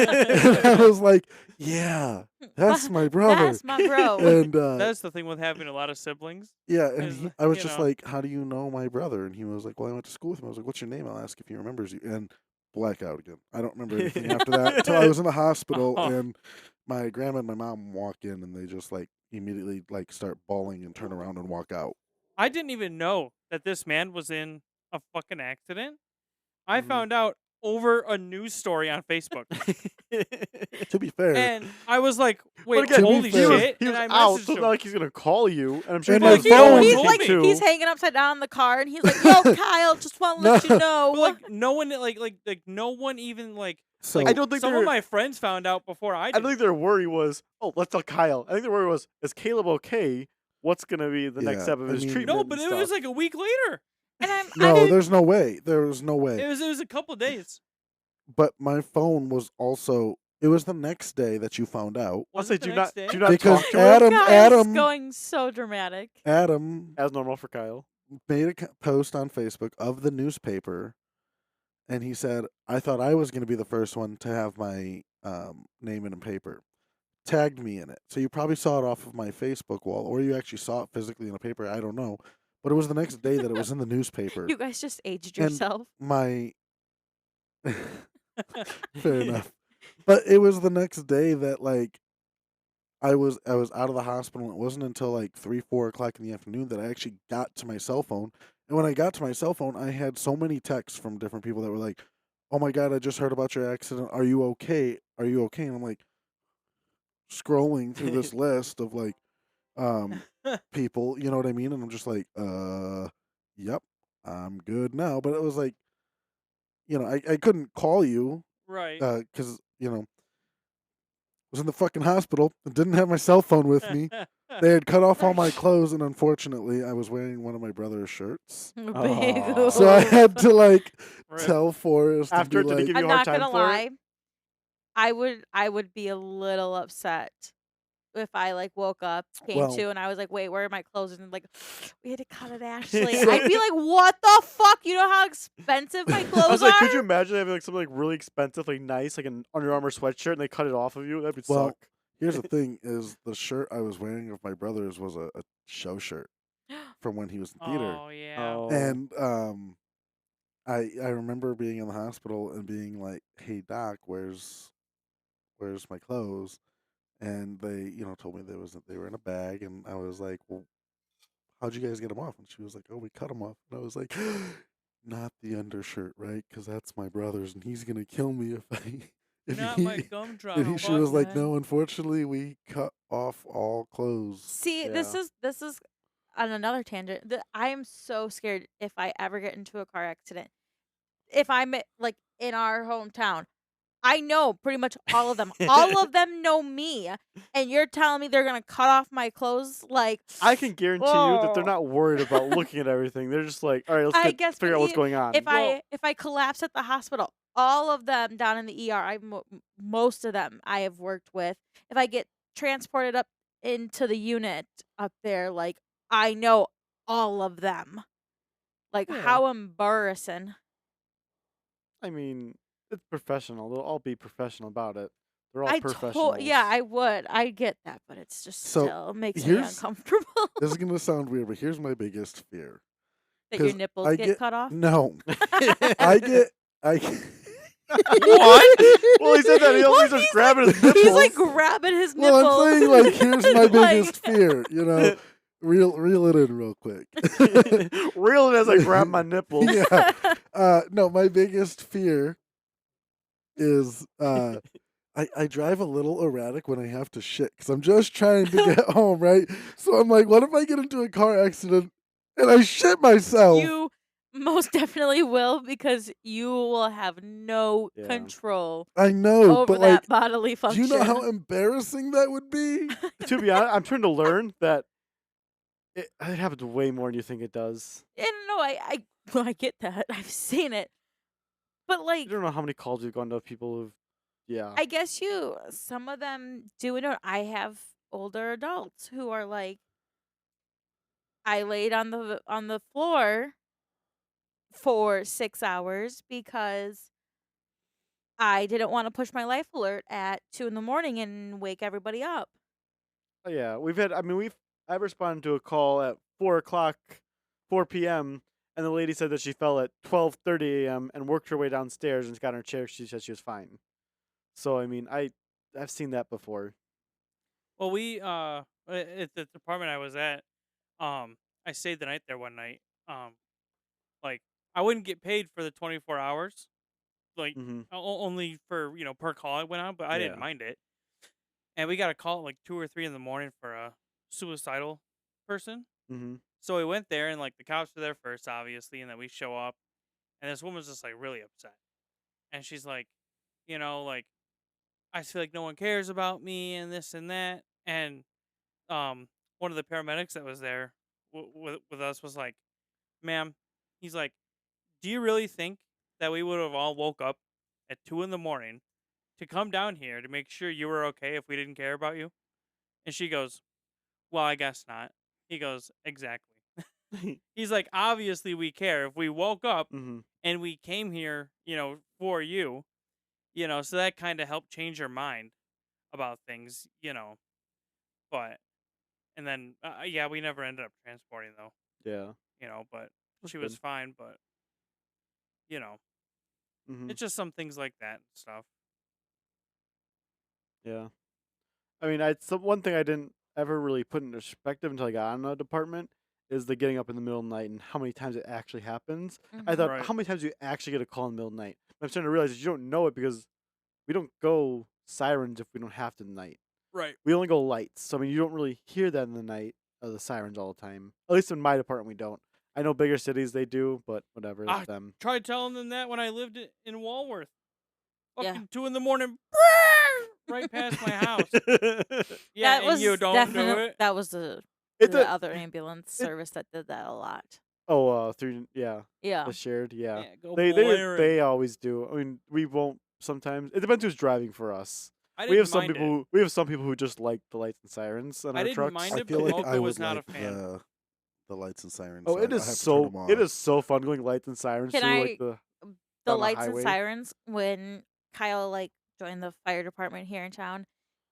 Speaker 5: I was like, "Yeah, that's my brother."
Speaker 4: That's my bro.
Speaker 5: And
Speaker 2: That's the thing with having a lot of siblings.
Speaker 5: yeah, and
Speaker 2: is,
Speaker 5: I was
Speaker 2: you
Speaker 5: just
Speaker 2: know.
Speaker 5: like, "How do you know my brother?" And he was like, "Well, I went to school with him." I was like, "What's your name?" I'll ask if he remembers you. And blackout again. I don't remember anything after that until I was in the hospital,
Speaker 2: Oh.
Speaker 5: and my grandma and my mom walk in, and they just like immediately like start bawling and turn around and walk out.
Speaker 2: I didn't even know that this man was in a fucking accident. I
Speaker 3: Mhm.
Speaker 2: found out over a news story on Facebook.
Speaker 5: To be fair,
Speaker 2: And I was like, wait,
Speaker 3: again,
Speaker 2: holy
Speaker 5: he was-
Speaker 2: shit.
Speaker 3: He was
Speaker 2: and I
Speaker 3: out,
Speaker 2: messaged
Speaker 3: so it's
Speaker 2: him.
Speaker 3: not like he's gonna call you. And I'm sure
Speaker 5: And
Speaker 3: he
Speaker 5: my
Speaker 3: has
Speaker 2: Like,
Speaker 3: phone
Speaker 2: he's
Speaker 4: he's
Speaker 2: told
Speaker 4: like,
Speaker 2: me
Speaker 3: too.
Speaker 4: he's hanging upside down in the car, and he's like, "Yo, Kyle, just want to let you know."
Speaker 2: But, like, no one, like, no one even, like,
Speaker 5: so
Speaker 3: I don't think
Speaker 2: some
Speaker 3: they're-
Speaker 2: of my friends found out before I
Speaker 3: I
Speaker 2: did.
Speaker 3: don't think their worry was, oh, let's tell Kyle. I think their worry was, is Caleb okay? What's gonna be the next
Speaker 5: Yeah,
Speaker 3: step of
Speaker 5: I
Speaker 3: his
Speaker 5: mean-
Speaker 3: treatment?
Speaker 2: No,
Speaker 3: and
Speaker 2: but it was
Speaker 3: stuff?
Speaker 2: like a week later.
Speaker 4: And
Speaker 5: no, there's no way. There was no way.
Speaker 2: It was a couple days.
Speaker 5: But my phone was also. It was the next day that you found out
Speaker 3: I'll
Speaker 2: Was
Speaker 3: say,
Speaker 2: it the
Speaker 3: do
Speaker 2: next
Speaker 3: not
Speaker 2: day?
Speaker 3: do not
Speaker 5: because
Speaker 3: talk to him
Speaker 4: Kyle's going so dramatic.
Speaker 5: Adam
Speaker 3: as normal for Kyle.
Speaker 5: made a post on Facebook of the newspaper, and he said, "I thought I was going to be the first one to have my name in a paper." Tagged me in it, so you probably saw it off of my Facebook wall, or you actually saw it physically in a paper. I don't know, but it was the next day that it was in the newspaper.
Speaker 4: You guys just aged
Speaker 5: And
Speaker 4: yourself.
Speaker 5: my fair enough. But it was the next day that like I was out of the hospital. It wasn't until like 3, 4 o'clock in the afternoon that I actually got to my cell phone. And when I got to my cell phone, I had so many texts from different people that were like, "Oh my god, I just heard about your accident. Are you okay? Are you okay?" And I'm like scrolling through this list of like people, you know what I mean? And I'm just like, yep, I'm good now. But it was like, I couldn't call you
Speaker 2: Right.
Speaker 5: because was in the fucking hospital and didn't have my cell phone with me. They had cut off all my clothes, and unfortunately, I was wearing one of my brother's shirts.
Speaker 4: Big
Speaker 3: Aw.
Speaker 5: So I
Speaker 4: oof.
Speaker 5: had to like
Speaker 2: Rip.
Speaker 5: tell Forrest and
Speaker 3: After,
Speaker 5: be
Speaker 3: did he
Speaker 5: like,
Speaker 3: give you
Speaker 4: I'm
Speaker 3: a hard
Speaker 4: not
Speaker 3: time
Speaker 4: gonna
Speaker 3: for it?
Speaker 4: lie. I would be a little upset if I like woke up, came
Speaker 5: well,
Speaker 4: to, and I was like, "Wait, where are my clothes?" And like, we had to cut it, Ashley.
Speaker 3: So-
Speaker 4: I'd be like, "What the fuck? You know how expensive my
Speaker 3: I was
Speaker 4: clothes
Speaker 3: like,
Speaker 4: are?"
Speaker 3: could you imagine having like something like really expensive, like nice, like an Under Armour sweatshirt, and they cut it off of you? That'd
Speaker 5: well,
Speaker 3: suck.
Speaker 5: here's the thing: is the shirt I was wearing of my brother's was a show shirt from when he was in theater,
Speaker 2: Oh yeah.
Speaker 3: Oh.
Speaker 5: and I remember being in the hospital and being like, "Hey doc, where's my clothes?" And they told me they were in a bag, and I was like, "Well, how'd you guys get them off?" And she was like, "Oh, we cut them off." And I was like, "Not the undershirt, right? Because that's my brother's, and he's gonna kill me if I if
Speaker 2: Not
Speaker 5: he."
Speaker 2: my gumdrop.
Speaker 5: And she was like,
Speaker 2: button.
Speaker 5: "No, unfortunately, we cut off all clothes."
Speaker 4: See, this
Speaker 3: Yeah.
Speaker 4: is on another tangent. I am so scared if I ever get into a car accident. If I'm like in our hometown, I know pretty much all of them. All of them know me, and you're telling me they're gonna cut off my clothes? Like,
Speaker 3: I can guarantee you that they're
Speaker 4: oh.
Speaker 3: not worried about looking at everything. They're just like, all right, let's
Speaker 4: I guess
Speaker 3: figure out what's
Speaker 4: maybe
Speaker 3: going on.
Speaker 4: if
Speaker 2: Well-
Speaker 4: I collapse at the hospital, all of them down in the ER, most of them I have worked with. If I get transported up into the unit up there, like I know all of them. Like
Speaker 3: Yeah.
Speaker 4: how embarrassing.
Speaker 3: I mean, it's professional. They'll all be professional about it. They're all
Speaker 4: I
Speaker 3: professionals.
Speaker 4: yeah, I would. I get that, but it's just
Speaker 5: So,
Speaker 4: still makes me
Speaker 5: here's-
Speaker 4: uncomfortable.
Speaker 5: This is gonna sound weird, but here's my biggest fear.
Speaker 4: That your
Speaker 5: 'Cause
Speaker 4: nipples
Speaker 5: I
Speaker 4: get cut off.
Speaker 5: No, I get.
Speaker 3: What? Well, he said that he always
Speaker 4: Well,
Speaker 3: starts grabbing his nipples.
Speaker 4: He's like grabbing his nipples.
Speaker 5: Well, I'm saying like here's my
Speaker 4: Like-
Speaker 5: biggest fear. Reel it in real quick.
Speaker 3: Reeling as I grab my nipples.
Speaker 5: Yeah. No, my biggest fear is I drive a little erratic when I have to shit because I'm just trying to get home, right? So I'm like, what if I get into a car accident and I shit myself?
Speaker 4: You most definitely will because you will have no
Speaker 3: Yeah.
Speaker 4: control
Speaker 5: I know,
Speaker 4: over
Speaker 5: but
Speaker 4: that
Speaker 5: like,
Speaker 4: bodily
Speaker 5: do
Speaker 4: function.
Speaker 5: you know how embarrassing that would be?
Speaker 3: To be honest, I'm trying to learn that it happens way more than you think it does.
Speaker 4: And no, I get that. I've seen it. But
Speaker 3: I
Speaker 4: like
Speaker 3: don't know how many calls we've gone to people who've, yeah.
Speaker 4: I guess some of them do know. I have older adults who are like I laid on the floor for 6 hours because I didn't want to push my life alert at 2 in the morning and wake everybody up.
Speaker 3: Oh, yeah, I've responded to a call at 4 o'clock, 4 p.m., and the lady said that she fell at 12:30 a.m. and worked her way downstairs and got in her chair. She said she was fine. So, I mean, I've seen that before.
Speaker 2: Well, we at the department I was at, I stayed the night there one night. Like I wouldn't get paid for the 24 hours, like
Speaker 3: Mm-hmm.
Speaker 2: only for per call I went on, but I didn't
Speaker 3: Yeah.
Speaker 2: mind it. And we got a call at like 2 or 3 in the morning for a suicidal person.
Speaker 3: Mm-hmm.
Speaker 2: So we went there, and like the cops were there first, obviously, and then we show up, and this woman's just like really upset, and she's like, like I feel like no one cares about me and this and that, and one of the paramedics that was there with us was like, "Ma'am," he's like, "Do you really think that we would have all woke up at 2 in the morning to come down here to make sure you were okay if we didn't care about you?" And she goes, "Well, I guess not." He goes, "Exactly." He's like, "Obviously we care. If we woke up
Speaker 3: Mm-hmm.
Speaker 2: and we came here, for you, so that kind of helped change your mind about things. But, and then, yeah, we never ended up transporting though.
Speaker 3: Yeah.
Speaker 2: but
Speaker 3: That's
Speaker 2: she was
Speaker 3: good.
Speaker 2: fine. But you know,
Speaker 3: Mm-hmm.
Speaker 2: it's just some things like that and stuff.
Speaker 3: Yeah. I mean, one thing I didn't ever really put into perspective until I got on a department is the getting up in the middle of the night and how many times it actually happens. I
Speaker 4: Mhm.
Speaker 3: thought,
Speaker 2: Right.
Speaker 3: how many times do you actually get a call in the middle of the night? I'm starting to realize that you don't know it because we don't go sirens if we don't have to at night.
Speaker 2: Right.
Speaker 3: We only go lights. So, I mean, you don't really hear that in the night of the sirens all the time. At least in my department, we don't. I know bigger cities, they do, but whatever, that's
Speaker 2: I
Speaker 3: them.
Speaker 2: tried telling them that when I lived in Walworth.
Speaker 4: Yeah.
Speaker 2: Fucking 2 a.m, right past my house. Yeah,
Speaker 4: That
Speaker 2: and you
Speaker 4: was
Speaker 2: don't do
Speaker 4: definitely
Speaker 2: it.
Speaker 4: that was the
Speaker 3: It's
Speaker 4: the
Speaker 3: a,
Speaker 4: other ambulance
Speaker 3: it,
Speaker 4: service that did that a lot.
Speaker 3: through, yeah,
Speaker 4: Yeah.
Speaker 3: the shared, yeah.
Speaker 2: Yeah, go
Speaker 3: They
Speaker 2: blaring.
Speaker 3: always do. I mean, we won't sometimes. It depends who's driving for us.
Speaker 2: I
Speaker 3: We have
Speaker 2: didn't
Speaker 3: some
Speaker 2: mind
Speaker 3: people
Speaker 2: it.
Speaker 3: who we have some people who just like the lights and sirens on
Speaker 2: I
Speaker 3: our
Speaker 2: didn't
Speaker 3: trucks.
Speaker 2: mind
Speaker 5: I
Speaker 2: it,
Speaker 5: feel
Speaker 2: but
Speaker 5: like I
Speaker 2: Mocha
Speaker 5: would
Speaker 2: was not
Speaker 5: like
Speaker 2: a fan.
Speaker 5: the lights and sirens.
Speaker 3: Oh, it
Speaker 5: I
Speaker 3: is
Speaker 5: have to turn
Speaker 3: so
Speaker 5: them off.
Speaker 3: it is so fun going lights and sirens
Speaker 4: Can
Speaker 3: through like
Speaker 4: I
Speaker 3: the
Speaker 4: the
Speaker 3: down the
Speaker 4: lights and
Speaker 3: highway.
Speaker 4: sirens when Kyle joined the fire department here in town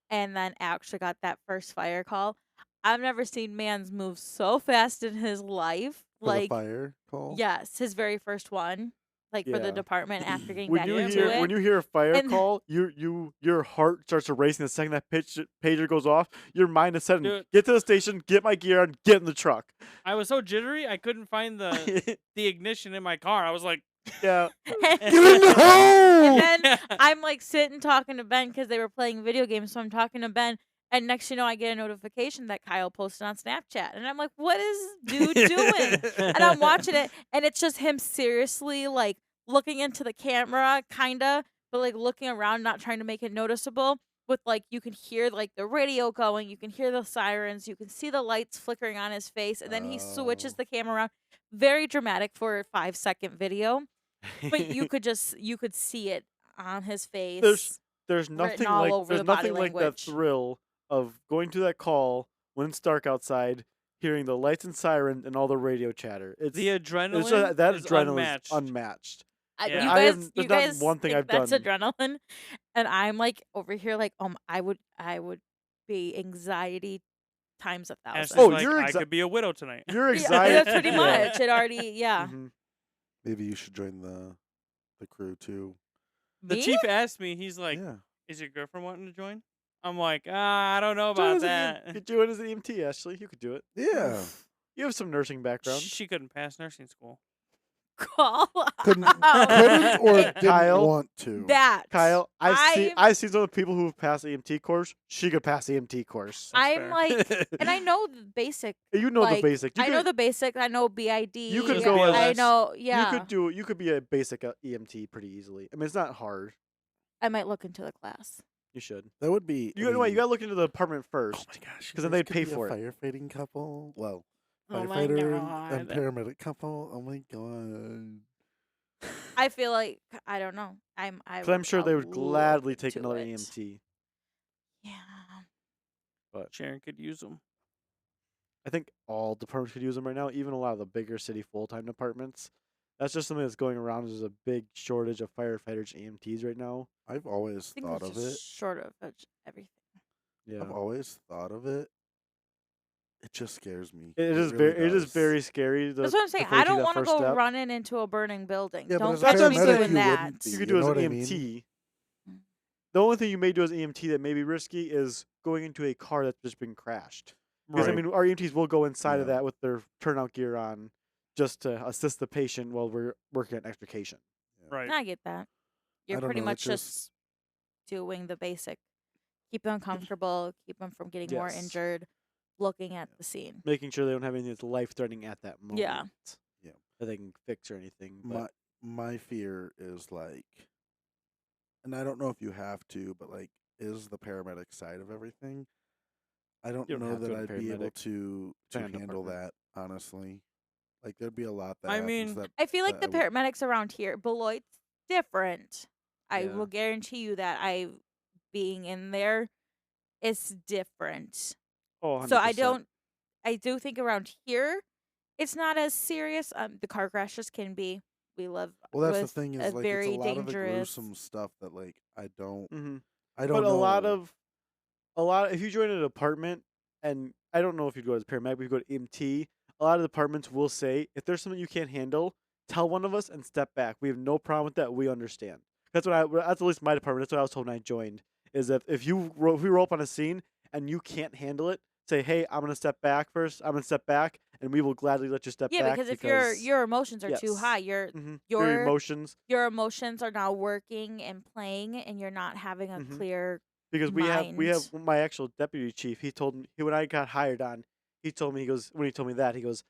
Speaker 4: and then actually got that first fire call. I've never seen man's move so fast in his life.
Speaker 5: For the fire call?
Speaker 4: Yes, his very first one, for the
Speaker 3: Yeah.
Speaker 4: department after getting
Speaker 3: When
Speaker 4: back
Speaker 3: you
Speaker 4: into
Speaker 3: hear
Speaker 4: it.
Speaker 3: when you hear a fire
Speaker 4: And-
Speaker 3: call, your heart starts to race. And the second that pager goes off, your mind is set.
Speaker 2: Dude.
Speaker 3: Get to the station, get my gear on, get in the truck.
Speaker 2: I was so jittery, I couldn't find the ignition in my car. I was like,
Speaker 3: Yeah.
Speaker 4: and
Speaker 3: Get in the hole!
Speaker 4: then I'm sitting talking to Ben because they were playing video games. So I'm talking to Ben, and next you know, I get a notification that Kyle posted on Snapchat, and I'm like, "What is dude doing?" And I'm watching it, and it's just him seriously looking into the camera, kinda, but looking around, not trying to make it noticeable. With you can hear the radio going, you can hear the sirens, you can see the lights flickering on his face, and then he switches
Speaker 5: Oh.
Speaker 4: the camera around. Very dramatic for a 5-second video, but you could see it on his face.
Speaker 3: There's
Speaker 4: written
Speaker 3: nothing
Speaker 4: all
Speaker 3: like
Speaker 4: over
Speaker 3: there's
Speaker 4: the body
Speaker 3: nothing like that
Speaker 4: language.
Speaker 3: thrill of going to that call when it's dark outside, hearing the lights and sirens and all the radio chatter. It's
Speaker 2: the
Speaker 3: it's
Speaker 2: adrenaline
Speaker 3: just, that
Speaker 2: is
Speaker 3: adrenaline
Speaker 2: unmatched.
Speaker 3: is unmatched.
Speaker 2: Yeah.
Speaker 4: You
Speaker 3: I
Speaker 4: guys,
Speaker 3: have-
Speaker 4: you
Speaker 3: there's not
Speaker 4: guys
Speaker 3: one thing
Speaker 4: think
Speaker 3: I've
Speaker 4: that's
Speaker 3: done.
Speaker 4: adrenaline, and I'm over here I would be anxiety times 1,000.
Speaker 2: Ashley's
Speaker 3: Oh,
Speaker 2: like,
Speaker 3: you're
Speaker 2: I could be a widow tonight.
Speaker 3: Your
Speaker 4: Yeah,
Speaker 3: anxiety.
Speaker 4: that's pretty
Speaker 3: yeah.
Speaker 4: much. It already, yeah.
Speaker 3: Mhm.
Speaker 5: Maybe you should join the crew too.
Speaker 2: The
Speaker 4: Me?
Speaker 2: chief asked me, he's like,
Speaker 5: Yeah.
Speaker 2: is your girlfriend wanting to join? I'm like, I don't know
Speaker 3: Join
Speaker 2: about
Speaker 3: as an
Speaker 2: that.
Speaker 3: Could join as an EMT, Ashley. You could do it.
Speaker 5: Yeah.
Speaker 3: You have some nursing background.
Speaker 2: She couldn't pass nursing school.
Speaker 4: Call
Speaker 5: Couldn't
Speaker 4: out.
Speaker 5: or
Speaker 3: Hey,
Speaker 5: didn't
Speaker 3: Kyle,
Speaker 5: want to.
Speaker 4: That
Speaker 3: Kyle,
Speaker 4: I
Speaker 3: I've seen some of the people who have passed EMT course. She could pass EMT course.
Speaker 2: That's
Speaker 4: I'm
Speaker 2: fair.
Speaker 4: and I know the basic.
Speaker 3: You know the basic.
Speaker 4: I know the basic. I know BID.
Speaker 3: You could
Speaker 2: Just
Speaker 3: go as
Speaker 4: I
Speaker 2: BLS.
Speaker 4: know. Yeah.
Speaker 3: You could be a basic EMT pretty easily. I mean, it's not hard.
Speaker 4: I might look into the class.
Speaker 3: You should.
Speaker 5: That would be.
Speaker 3: You gotta look into the department
Speaker 5: Oh
Speaker 3: first.
Speaker 5: my gosh!
Speaker 3: 'cause
Speaker 5: you
Speaker 3: then
Speaker 5: guys
Speaker 3: they
Speaker 5: could
Speaker 3: pay
Speaker 5: be
Speaker 3: for
Speaker 5: a
Speaker 3: it.
Speaker 5: firefighting couple. Well,
Speaker 2: Oh my
Speaker 5: firefighter and
Speaker 2: God.
Speaker 5: paramedic couple. Oh my god.
Speaker 4: I feel like I don't know. I'm
Speaker 3: sure they would
Speaker 4: look
Speaker 3: gladly take
Speaker 4: into
Speaker 3: another
Speaker 4: it.
Speaker 3: EMT.
Speaker 4: Yeah.
Speaker 3: But
Speaker 2: Sharon could use them.
Speaker 3: I think all departments could use them right now. Even a lot of the bigger city full-time departments. That's just something that's going around. There's a big shortage of firefighters, EMTs right now.
Speaker 5: I've always
Speaker 4: I think
Speaker 5: thought
Speaker 4: it's
Speaker 5: of it.
Speaker 4: just short of everything.
Speaker 3: Yeah.
Speaker 5: I've always thought of it. It just scares me.
Speaker 3: It is
Speaker 5: really
Speaker 3: very
Speaker 5: does.
Speaker 3: scary.
Speaker 4: That's what I'm saying.
Speaker 3: before you
Speaker 4: I
Speaker 3: take
Speaker 4: don't
Speaker 3: that
Speaker 4: want to
Speaker 3: first
Speaker 4: go
Speaker 3: step.
Speaker 4: running into a burning building.
Speaker 5: Yeah, but
Speaker 4: Don't
Speaker 5: as
Speaker 3: a
Speaker 4: catch me
Speaker 3: paramedic,
Speaker 4: doing
Speaker 3: you
Speaker 4: that.
Speaker 5: wouldn't be.
Speaker 3: You could
Speaker 5: You
Speaker 3: do as
Speaker 5: know
Speaker 3: an
Speaker 5: what I mean?
Speaker 3: EMT.
Speaker 4: Mm.
Speaker 3: The only thing you may do as an EMT that may be risky is going into a car that's just been crashed. Because I mean, our EMTs will go inside of
Speaker 5: Yeah.
Speaker 3: that with their turnout gear on, just to assist the patient while we're working on extrication.
Speaker 2: Right.
Speaker 4: I get that. You're
Speaker 5: don't
Speaker 4: pretty
Speaker 5: know, it
Speaker 4: much
Speaker 5: just-
Speaker 4: just doing the basic. Keep them comfortable. Keep them from getting more
Speaker 3: Yes.
Speaker 4: injured. Looking at the scene.
Speaker 3: Making sure they don't have anything that's life threatening at that moment.
Speaker 4: Yeah.
Speaker 5: Yeah.
Speaker 3: That they can fix or anything. But
Speaker 5: My fear is and I don't know if you have to, but is the paramedic side of everything. I don't
Speaker 3: You don't
Speaker 5: know
Speaker 3: have to
Speaker 5: that
Speaker 3: have a
Speaker 5: I'd be able
Speaker 3: paramedic.
Speaker 5: to
Speaker 3: Depending on
Speaker 5: handle
Speaker 3: department.
Speaker 5: that, honestly. There'd be a lot that
Speaker 2: I
Speaker 5: happens
Speaker 2: mean,
Speaker 5: that
Speaker 4: I feel like the
Speaker 5: that I would-
Speaker 4: paramedics around here, Beloit's different. I
Speaker 3: Yeah.
Speaker 4: will guarantee you that being in there is different.
Speaker 3: oh,
Speaker 4: So
Speaker 3: 100%.
Speaker 4: I do think around here, it's not as serious. The car crashes can be. We live
Speaker 5: Well, that's the
Speaker 4: with
Speaker 5: thing is
Speaker 4: a
Speaker 5: it's
Speaker 4: very
Speaker 5: a lot of the
Speaker 4: dangerous.
Speaker 5: gruesome stuff that I don't
Speaker 3: Mhm.
Speaker 5: I don't
Speaker 3: But
Speaker 5: know.
Speaker 3: a lot if you join a department, and I don't know if you'd go as a paramedic, but if you go to EMT, a lot of departments will say, if there's something you can't handle, tell one of us and step back. We have no problem with that. We understand. That's that's at least my department. That's what I was told when I joined. Is that if we roll up on a scene and you can't handle it, say, hey, I'm gonna step back first. I'm gonna step back, and we will gladly let you step
Speaker 4: Yeah,
Speaker 3: back
Speaker 4: because if your emotions are too
Speaker 3: yes.
Speaker 4: high,
Speaker 3: Your
Speaker 4: your
Speaker 3: emotions.
Speaker 4: your emotions are now working and playing, and you're not having a
Speaker 3: Mhm.
Speaker 4: clear
Speaker 3: Because we have
Speaker 4: mind.
Speaker 3: my actual deputy chief. He told me when I got hired on. He told me when he told me that he goes,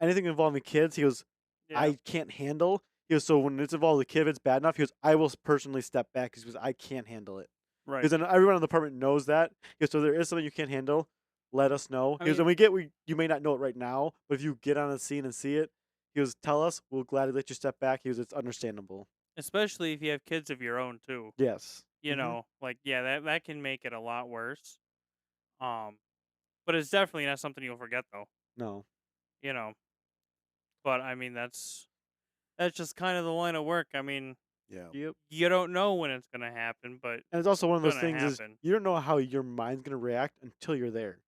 Speaker 3: anything involving kids. He goes,
Speaker 2: Yeah.
Speaker 3: I can't handle. He goes, so when it's involved with a kid, if it's bad enough, he goes, I will personally step back because I can't handle it.
Speaker 2: Right.
Speaker 3: Because then everyone in the department knows that. He goes, so there is something you can't handle, let us know.
Speaker 2: I
Speaker 3: He goes,
Speaker 2: mean-
Speaker 3: and you may not know it right now, but if you get on the scene and see it, he goes, tell us, we'll gladly let you step back. He goes, it's understandable.
Speaker 2: Especially if you have kids of your own too.
Speaker 3: Yes.
Speaker 2: You
Speaker 3: Mhm.
Speaker 2: know, like that can make it a lot worse. But it's definitely not something you'll forget though.
Speaker 3: No.
Speaker 2: You know. But I mean that's just kind of the line of work. I mean,
Speaker 5: Yeah.
Speaker 3: Yep.
Speaker 2: you don't know when it's gonna happen, but
Speaker 3: And it's also one of those
Speaker 2: gonna
Speaker 3: things is
Speaker 2: happen.
Speaker 3: you don't know how your mind's gonna react until you're there.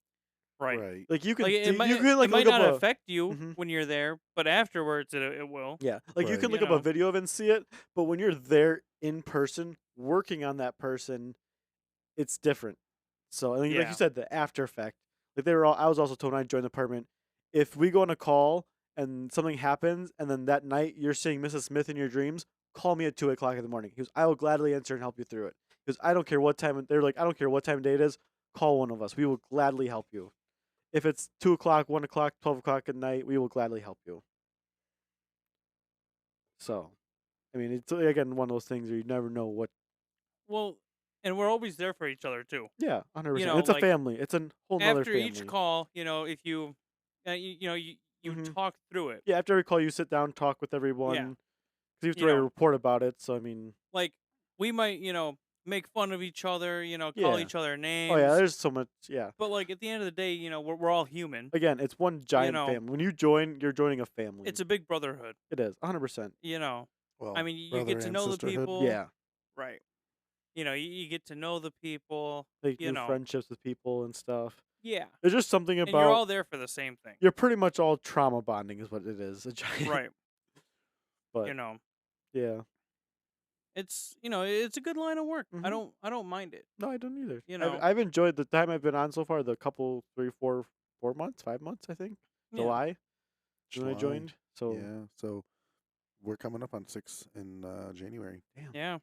Speaker 2: Right.
Speaker 5: Right.
Speaker 3: Like you can
Speaker 2: Like
Speaker 3: see,
Speaker 2: it might
Speaker 3: you can like
Speaker 2: it might
Speaker 3: look up
Speaker 2: not
Speaker 3: a
Speaker 2: affect you
Speaker 3: Mhm.
Speaker 2: when you're there, but afterwards it will.
Speaker 3: yeah, like you
Speaker 5: Right.
Speaker 3: can look
Speaker 2: You
Speaker 3: up a
Speaker 2: know.
Speaker 3: video of it and see it, but when you're there in person working on that person, it's different. So I mean, like
Speaker 2: Yeah.
Speaker 3: you said, the after effect. Like I was also told when I joined the department, if we go on a call and something happens, and then that night you're seeing Mrs. Smith in your dreams, call me at 2 o'clock in the morning. He goes, I will gladly answer and help you through it. Because I don't care what time they're like, I don't care what time of day it is. Call one of us. We will gladly help you. If it's 2 o'clock, 1 o'clock, 12 o'clock at night, we will gladly help you. So, I mean, it's again one of those things where you never know what.
Speaker 2: Well, and we're always there for each other too.
Speaker 3: Yeah, 100%.
Speaker 2: You know,
Speaker 3: It's a
Speaker 2: like
Speaker 3: family. It's a whole nother
Speaker 2: after
Speaker 3: family.
Speaker 2: each call, if you, you
Speaker 3: Mhm.
Speaker 2: talk through it.
Speaker 3: Yeah, after every call, you sit down, talk with everyone.
Speaker 2: Yeah.
Speaker 3: Because you have to
Speaker 2: You
Speaker 3: write a
Speaker 2: know.
Speaker 3: report about it. So, I mean,
Speaker 2: Like we might, make fun of each other, call
Speaker 3: Yeah.
Speaker 2: each other names.
Speaker 3: oh yeah, there's so much. Yeah.
Speaker 2: But like at the end of the day, we're all human.
Speaker 3: Again, it's one giant
Speaker 2: know,
Speaker 3: family. When you join, you're joining a family.
Speaker 2: It's a big brotherhood.
Speaker 3: It is 100%.
Speaker 5: Well,
Speaker 2: I mean, you
Speaker 5: brother
Speaker 2: get to
Speaker 5: and
Speaker 2: know the
Speaker 5: sisterhood.
Speaker 2: people.
Speaker 3: Yeah,
Speaker 2: Right. You get to know the people.
Speaker 3: like
Speaker 2: You
Speaker 3: new
Speaker 2: know.
Speaker 3: friendships with people and stuff.
Speaker 2: Yeah.
Speaker 3: There's just something
Speaker 2: And you're all
Speaker 3: about
Speaker 2: there for the same thing.
Speaker 3: you're pretty much all trauma bonding is what it is. A giant,
Speaker 2: Right.
Speaker 3: But yeah.
Speaker 2: It's a good line of work.
Speaker 3: Mhm.
Speaker 2: I don't mind it.
Speaker 3: No, I don't either.
Speaker 2: You know.
Speaker 3: I've enjoyed the time I've been on so far. The couple, 3, 4, 4 months, 5 months, I think.
Speaker 2: Yeah.
Speaker 3: July is when I
Speaker 5: July.
Speaker 3: joined. So
Speaker 5: Yeah. So we're coming up on 6 in January.
Speaker 3: damn.
Speaker 2: Yeah.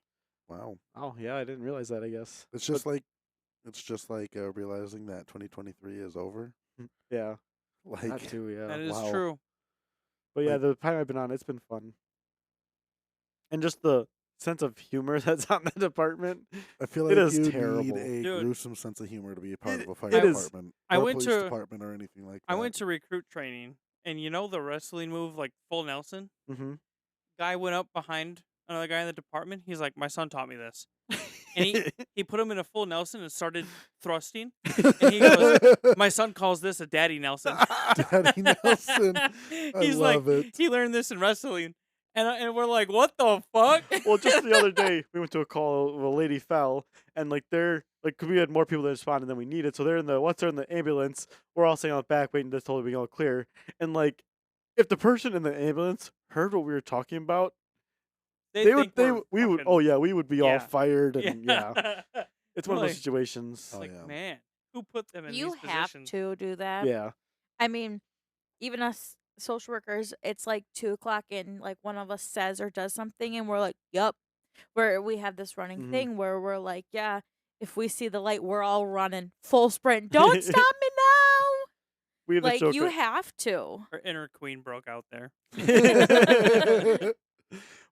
Speaker 5: Wow.
Speaker 3: Oh yeah, I didn't realize that. I guess
Speaker 5: It's just like realizing that 2023 is over.
Speaker 3: yeah,
Speaker 5: Like
Speaker 3: that too. Yeah,
Speaker 2: That is
Speaker 5: wow.
Speaker 2: true.
Speaker 3: but yeah,
Speaker 5: like-
Speaker 3: the time I've been on, it's been fun, and just the sense of humor that's on that department.
Speaker 5: I feel
Speaker 3: It
Speaker 5: like
Speaker 3: is
Speaker 5: you
Speaker 3: terrible.
Speaker 5: need a
Speaker 2: Dude.
Speaker 5: gruesome sense of humor to be a part of a fire
Speaker 3: it is.
Speaker 5: department
Speaker 2: I
Speaker 5: or
Speaker 2: went
Speaker 5: police
Speaker 2: to-
Speaker 5: department or anything like that.
Speaker 2: I went to recruit training, and the wrestling move, like full Nelson.
Speaker 3: Mm-hmm.
Speaker 2: Guy went up behind another guy in the department. He's like, "My son taught me this," and he put him in a full Nelson and started thrusting. And he goes, "My son calls this a daddy Nelson."
Speaker 5: Daddy Nelson.
Speaker 2: He's
Speaker 5: love
Speaker 2: like,
Speaker 5: it.
Speaker 2: he learned this in wrestling, and we're like, "What the fuck?"
Speaker 3: Well, just the other day, we went to a call. A lady fell, and like they're like, 'cause we had more people that responded than we needed. So once they're in the ambulance, we're all sitting on the back waiting to totally be all clear. And like, if the person in the ambulance heard what we were talking about, we would. Oh yeah, we would be all
Speaker 2: Yeah.
Speaker 3: fired, and yeah, it's one of those
Speaker 2: Like-
Speaker 3: situations.
Speaker 5: Oh,
Speaker 2: Like,
Speaker 5: yeah.
Speaker 2: man, who put them in
Speaker 4: You
Speaker 2: these
Speaker 4: have
Speaker 2: positions?
Speaker 4: to do that.
Speaker 3: Yeah,
Speaker 4: I mean, even us social workers, it's like 2 o'clock, and like one of us says or does something, and we're like, "Yup." Where we have this running
Speaker 3: Mhm.
Speaker 4: thing where we're like, "Yeah, if we see the light, we're all running full sprint. Don't stop me now!"
Speaker 3: we have the
Speaker 4: Like
Speaker 3: joke.
Speaker 4: you have to.
Speaker 2: Her inner queen broke out there.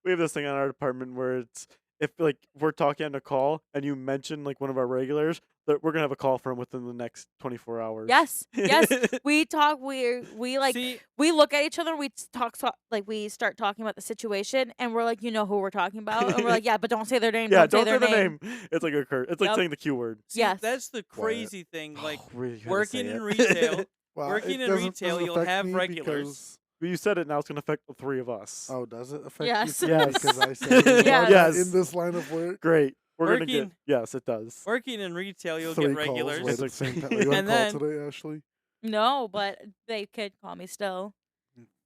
Speaker 3: We have this thing on our department where it's if like we're talking on a call and you mention like one of our regulars, that we're gonna have a call for him within the next 24 hours.
Speaker 4: Yes, yes. We talk. We like
Speaker 2: See,
Speaker 4: we look at each other. We like we start talking about the situation, and we're like, you know who we're talking about, and we're like, yeah, but don't say their name.
Speaker 3: Yeah,
Speaker 4: don't
Speaker 3: don't say
Speaker 4: their
Speaker 3: the name. It's like a curse. It's like
Speaker 4: Yup.
Speaker 3: saying the Q word.
Speaker 2: see,
Speaker 4: Yes.
Speaker 2: that's the crazy thing. Like
Speaker 3: Oh, really, you had to
Speaker 2: working
Speaker 3: say
Speaker 2: in
Speaker 3: it.
Speaker 2: retail,
Speaker 5: Well,
Speaker 2: working
Speaker 5: it
Speaker 2: in
Speaker 5: doesn't-
Speaker 2: retail,
Speaker 5: doesn't
Speaker 2: you'll
Speaker 5: affect
Speaker 2: have
Speaker 5: me
Speaker 2: regulars.
Speaker 5: because-
Speaker 3: But you said it now. It's gonna affect the 3 of us.
Speaker 5: Oh, does it affect
Speaker 4: Yes.
Speaker 5: you too?
Speaker 3: Yes.
Speaker 5: Because I said it
Speaker 4: Yes.
Speaker 5: in this line of work.
Speaker 3: Great. We're gonna get.
Speaker 2: Working-
Speaker 3: Yes, it does.
Speaker 2: Working in retail, you'll
Speaker 5: 3
Speaker 2: get
Speaker 5: calls
Speaker 2: regulars.
Speaker 5: right at the same time. Are you on
Speaker 2: And
Speaker 5: call
Speaker 2: then-
Speaker 5: today, Ashley?
Speaker 4: No, but they could call me still.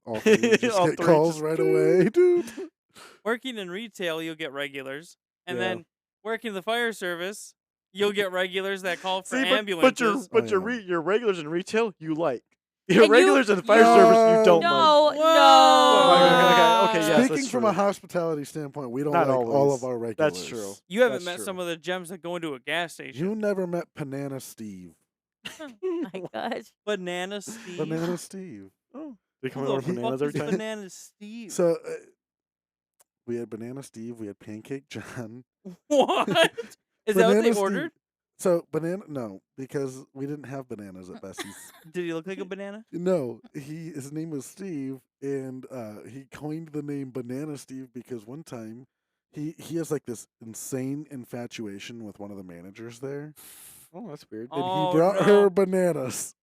Speaker 5: All three just
Speaker 3: All
Speaker 5: get
Speaker 3: three
Speaker 5: calls
Speaker 3: just
Speaker 5: right away, dude.
Speaker 2: Working in retail, you'll get regulars, and
Speaker 3: Yeah.
Speaker 2: then working the fire service, you'll get regulars that call for
Speaker 3: See,
Speaker 2: ambulances.
Speaker 3: but
Speaker 5: Oh, yeah.
Speaker 3: your regulars in retail you like. Your
Speaker 4: And
Speaker 3: regulars in the fire
Speaker 5: you-
Speaker 3: service you don't like.
Speaker 4: No,
Speaker 2: Whoa.
Speaker 3: Okay,
Speaker 4: no.
Speaker 3: yes,
Speaker 5: Speaking
Speaker 3: that's
Speaker 5: from a
Speaker 3: true.
Speaker 5: hospitality standpoint, we don't
Speaker 3: Not
Speaker 5: like all
Speaker 3: always.
Speaker 5: of our regulars.
Speaker 3: That's true.
Speaker 2: You haven't
Speaker 3: That's
Speaker 2: met
Speaker 3: true.
Speaker 2: some of the gems that go into a gas station.
Speaker 5: You never met Banana Steve.
Speaker 4: My gosh.
Speaker 2: Banana Steve.
Speaker 5: Banana Steve.
Speaker 3: Oh, they come
Speaker 2: Who
Speaker 3: over
Speaker 2: the
Speaker 3: bananas
Speaker 2: fuck
Speaker 3: every
Speaker 2: is
Speaker 3: time.
Speaker 2: Banana Steve?
Speaker 5: So we had Banana Steve. We had Pancake John.
Speaker 2: What? Is that what they
Speaker 5: Banana Steve-
Speaker 2: ordered?
Speaker 5: So no, because we didn't have bananas at Bessie's.
Speaker 2: Did he look like a banana?
Speaker 5: No, his name was Steve, and he coined the name Banana Steve because one time he has like this insane infatuation with one of the managers there,
Speaker 3: Oh, that's weird.
Speaker 5: and
Speaker 2: Oh,
Speaker 5: he brought
Speaker 2: no.
Speaker 5: her bananas.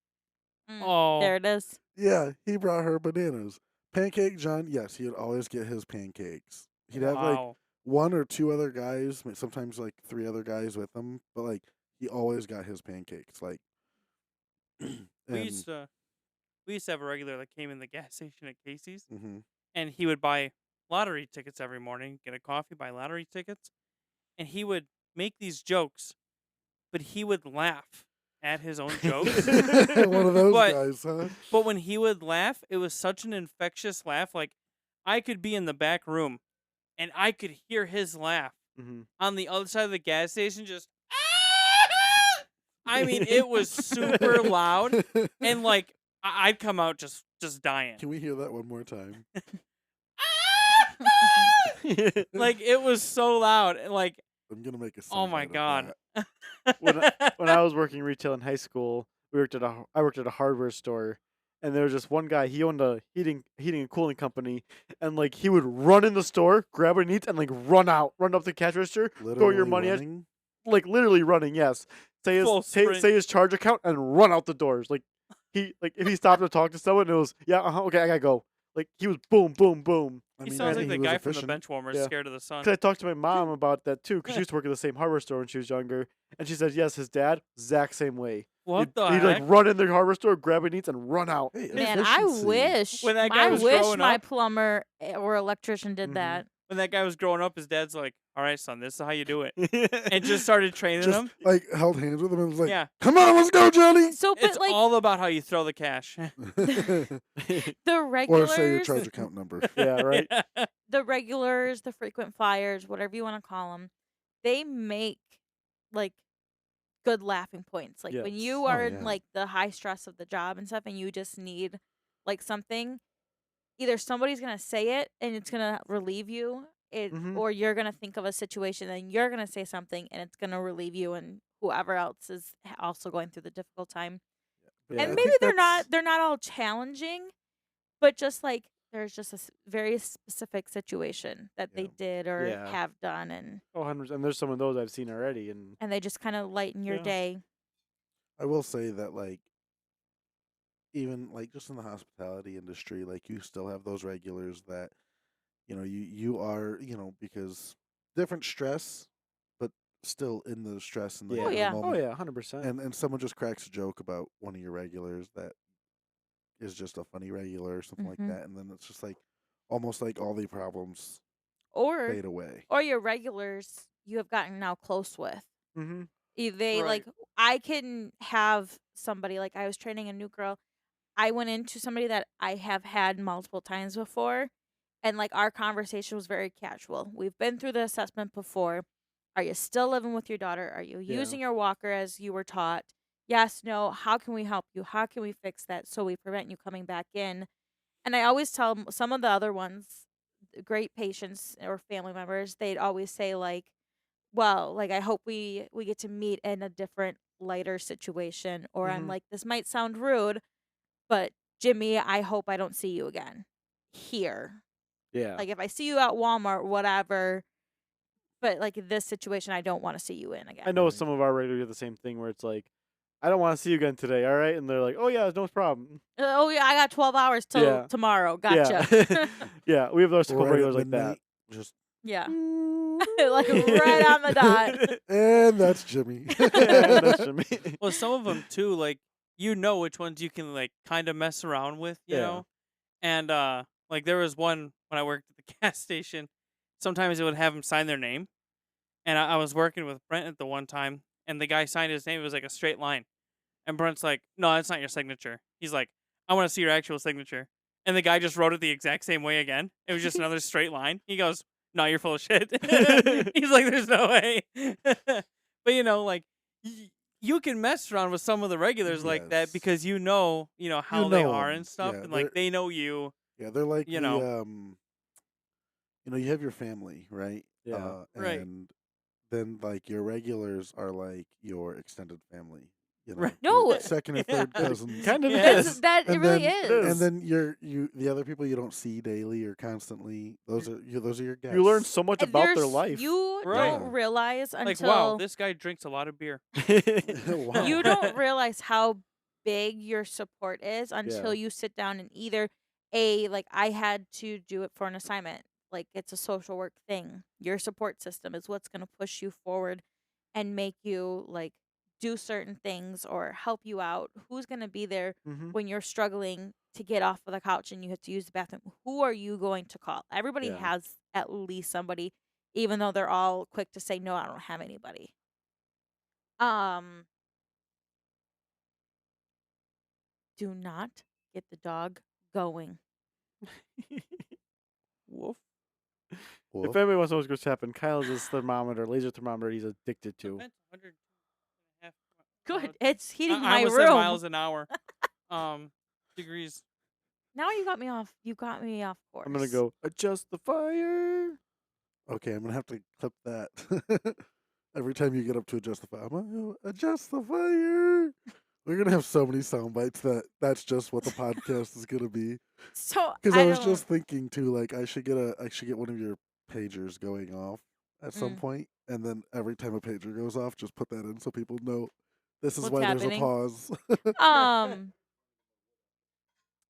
Speaker 2: Oh.
Speaker 4: There it is.
Speaker 5: Yeah, he brought her bananas. Pancake John, yes, he'd always get his pancakes. He'd have like
Speaker 2: Wow.
Speaker 5: one or two other guys, sometimes like three other guys with him, but like he always got his pancakes. Like,
Speaker 2: we used to have a regular that came in the gas station at Casey's,
Speaker 5: hmm
Speaker 2: and he would buy lottery tickets every morning, get a coffee, buy lottery tickets, and he would make these jokes, but he would laugh at his own jokes.
Speaker 5: one of those
Speaker 2: But-
Speaker 5: guys, huh?
Speaker 2: But when he would laugh, it was such an infectious laugh. Like, I could be in the back room, and I could hear his laugh
Speaker 3: Mhm.
Speaker 2: on the other side of the gas station. Just, I mean, it was super loud, and like I'd come out just dying.
Speaker 5: Can we hear that one more time?
Speaker 2: Like, it was so loud, and like,
Speaker 5: I'm gonna make a.
Speaker 2: oh
Speaker 5: sound
Speaker 2: my
Speaker 5: out of
Speaker 2: god.
Speaker 5: that.
Speaker 3: When I was working retail in high school, I worked at a hardware store, and there was just one guy. He owned a heating and cooling company, and like he would run in the store, grab what he needs, and like run up the cash register, throw your
Speaker 5: Literally
Speaker 3: money
Speaker 5: running.
Speaker 3: like literally running. Yes, say
Speaker 2: Full sprint.
Speaker 3: say his charge account and run out the doors. Like if he stopped to talk to someone, it was okay, I gotta go. Like he was boom, boom, boom.
Speaker 5: I
Speaker 2: He
Speaker 5: mean,
Speaker 2: sounds
Speaker 5: yeah,
Speaker 2: like the
Speaker 5: was
Speaker 2: guy from the
Speaker 5: efficient.
Speaker 2: bench warmers,
Speaker 3: Yeah.
Speaker 2: scared of the sun.
Speaker 3: Because I talked to my mom about that too, because she used to work at the same hardware store when she was younger, and she said yes, his dad, exact same way.
Speaker 2: What the
Speaker 3: He'd
Speaker 2: heck?
Speaker 3: like run in the hardware store, grab what he needs, and run out.
Speaker 5: Hey,
Speaker 4: Man, I
Speaker 5: efficiency.
Speaker 4: wish.
Speaker 2: When that guy
Speaker 4: I
Speaker 2: was
Speaker 4: wish
Speaker 2: growing
Speaker 4: my
Speaker 2: up-
Speaker 4: plumber or electrician did
Speaker 3: Mhm.
Speaker 4: that.
Speaker 2: When that guy was growing up, his dad's like, "All right, son, this is how you do it," and just started training
Speaker 5: Just
Speaker 2: him.
Speaker 5: like held hands with him and was like,
Speaker 2: Yeah,
Speaker 5: "Come on, let's go, Johnny."
Speaker 4: So, but
Speaker 2: it's
Speaker 4: like
Speaker 2: all about how you throw the cash.
Speaker 4: the
Speaker 5: Or
Speaker 4: regulars,
Speaker 5: say your charge account number.
Speaker 3: Yeah, right.
Speaker 4: the regulars, the frequent flyers, whatever you want to call them, they make like good laughing points. Like when
Speaker 3: Yes.
Speaker 4: you
Speaker 5: Oh,
Speaker 4: are
Speaker 5: yeah.
Speaker 4: in like the high stress of the job and stuff, and you just need like something. Either somebody's gonna say it and it's gonna relieve you,
Speaker 3: Mhm.
Speaker 4: or you're gonna think of a situation and you're gonna say something and it's gonna relieve you, and whoever else is also going through the difficult time.
Speaker 3: Yeah, I
Speaker 4: And
Speaker 3: think
Speaker 4: maybe they're
Speaker 3: that's-
Speaker 4: not all challenging, but just like there's just a very specific situation that
Speaker 5: Yeah.
Speaker 4: they did or
Speaker 3: Yeah.
Speaker 4: have done, and
Speaker 3: Oh, 100%. And there's some of those I've seen already, and
Speaker 4: they just kind of lighten your
Speaker 3: Yeah.
Speaker 4: day.
Speaker 5: I will say that, like, even like just in the hospitality industry, like you still have those regulars that, you are, because different stress, but still in the stress and the
Speaker 3: yeah,
Speaker 4: Oh, yeah.
Speaker 3: oh yeah, 100%.
Speaker 5: and someone just cracks a joke about one of your regulars that is just a funny regular or something
Speaker 4: Mhm.
Speaker 5: like that, and then it's just like almost like all the problems
Speaker 4: Or
Speaker 5: fade away.
Speaker 4: your regulars you have gotten now close with.
Speaker 3: Mm-hmm.
Speaker 4: They
Speaker 2: Right.
Speaker 4: like I can have somebody like I was training a new girl. I went into somebody that I have had multiple times before, and like our conversation was very casual. We've been through the assessment before. Are you still living with your daughter? Are you
Speaker 3: Yeah.
Speaker 4: using your walker as you were taught? Yes, no. How can we help you? How can we fix that so we prevent you coming back in? And I always tell some of the other ones, great patients or family members, they'd always say like, well, like I hope we get to meet in a different lighter situation, or I'm
Speaker 3: Mhm.
Speaker 4: like, this might sound rude, but Jimmy, I hope I don't see you again here.
Speaker 3: Yeah.
Speaker 4: Like if I see you at Walmart, whatever, but like in this situation I don't want to see you in again.
Speaker 3: I know
Speaker 5: Right.
Speaker 3: some of our regulars do the same thing where it's like, I don't want to see you again today, all right? And they're like, oh yeah, no problem.
Speaker 4: Oh yeah, I got 12 hours till
Speaker 3: Yeah.
Speaker 4: tomorrow. Gotcha.
Speaker 3: Yeah. Yeah, we have those couple
Speaker 5: Right at
Speaker 3: regulars like that.
Speaker 5: midnight, just
Speaker 4: Yeah. Like right on the dot.
Speaker 5: and that's Jimmy.
Speaker 3: Yeah, that's for me.
Speaker 2: Well, some of them too, like you know which ones you can like kind of mess around with, you
Speaker 3: Yeah.
Speaker 2: know. And like there was one when I worked at the gas station. Sometimes it would have them sign their name, and I was working with Brent at the one time, and the guy signed his name. It was like a straight line, and Brent's like, "No, that's not your signature." He's like, "I want to see your actual signature," and the guy just wrote it the exact same way again. It was just another straight line. He goes, "No, you're full of shit." He's like, "There's no way." But you know, like. You can mess around with some of the regulars like that
Speaker 5: Yes.
Speaker 2: because you know how they are and stuff,
Speaker 5: Yeah,
Speaker 2: and like they know you.
Speaker 5: they're like
Speaker 2: You
Speaker 5: the
Speaker 2: know,
Speaker 5: you have your family, right?
Speaker 3: Yeah.
Speaker 2: Right.
Speaker 5: And then like your regulars are like your extended family.
Speaker 2: Right.
Speaker 5: Your
Speaker 4: No,
Speaker 5: second or
Speaker 2: Yeah.
Speaker 5: third cousins.
Speaker 3: Kind of
Speaker 2: Yeah.
Speaker 3: is.
Speaker 4: it
Speaker 5: And
Speaker 4: really
Speaker 5: then-
Speaker 3: It
Speaker 4: is.
Speaker 3: is.
Speaker 5: And then the other people you don't see daily or constantly. Those are your guests.
Speaker 3: You learn so much about their
Speaker 4: There's-
Speaker 3: life.
Speaker 4: You
Speaker 2: Right.
Speaker 4: don't realize
Speaker 2: Like,
Speaker 4: until
Speaker 2: wow, this guy drinks a lot of beer.
Speaker 5: Wow.
Speaker 4: you don't realize how big your support is until
Speaker 3: Yeah.
Speaker 4: you sit down and either like I had to do it for an assignment. Like it's a social work thing. Your support system is what's going to push you forward and make you like do certain things or help you out. Who's going to be there
Speaker 3: Mm-hmm.
Speaker 4: when you're struggling to get off of the couch and you have to use the bathroom? Who are you going to call? Everybody
Speaker 3: Yeah.
Speaker 4: has at least somebody, even though they're all quick to say no, I don't have anybody. Do not get the dog going.
Speaker 2: Woof.
Speaker 5: Wolf.
Speaker 3: If anybody wants to know what's going to happen, Kyle has this thermometer, laser thermometer he's addicted to.
Speaker 2: Vent's 100.5
Speaker 4: Good. It's heating
Speaker 2: I
Speaker 4: my
Speaker 2: almost said
Speaker 4: room.
Speaker 2: miles an hour. Degrees.
Speaker 4: Now you got me off. You got me off course.
Speaker 3: I'm going to go, adjust the fire.
Speaker 5: Okay, I'm gonna have to clip that. Every time you get up to adjust the fire, I'm gonna adjust the fire. We're gonna have so many sound bites that's just what the podcast is gonna be.
Speaker 4: So
Speaker 5: Because I was
Speaker 4: don't-
Speaker 5: just thinking too, like I should get one of your pagers going off at some
Speaker 4: Mm.
Speaker 5: point, and then every time a pager goes off, just put that in so people know this is
Speaker 4: What's
Speaker 5: why
Speaker 4: happening?
Speaker 5: there's a pause.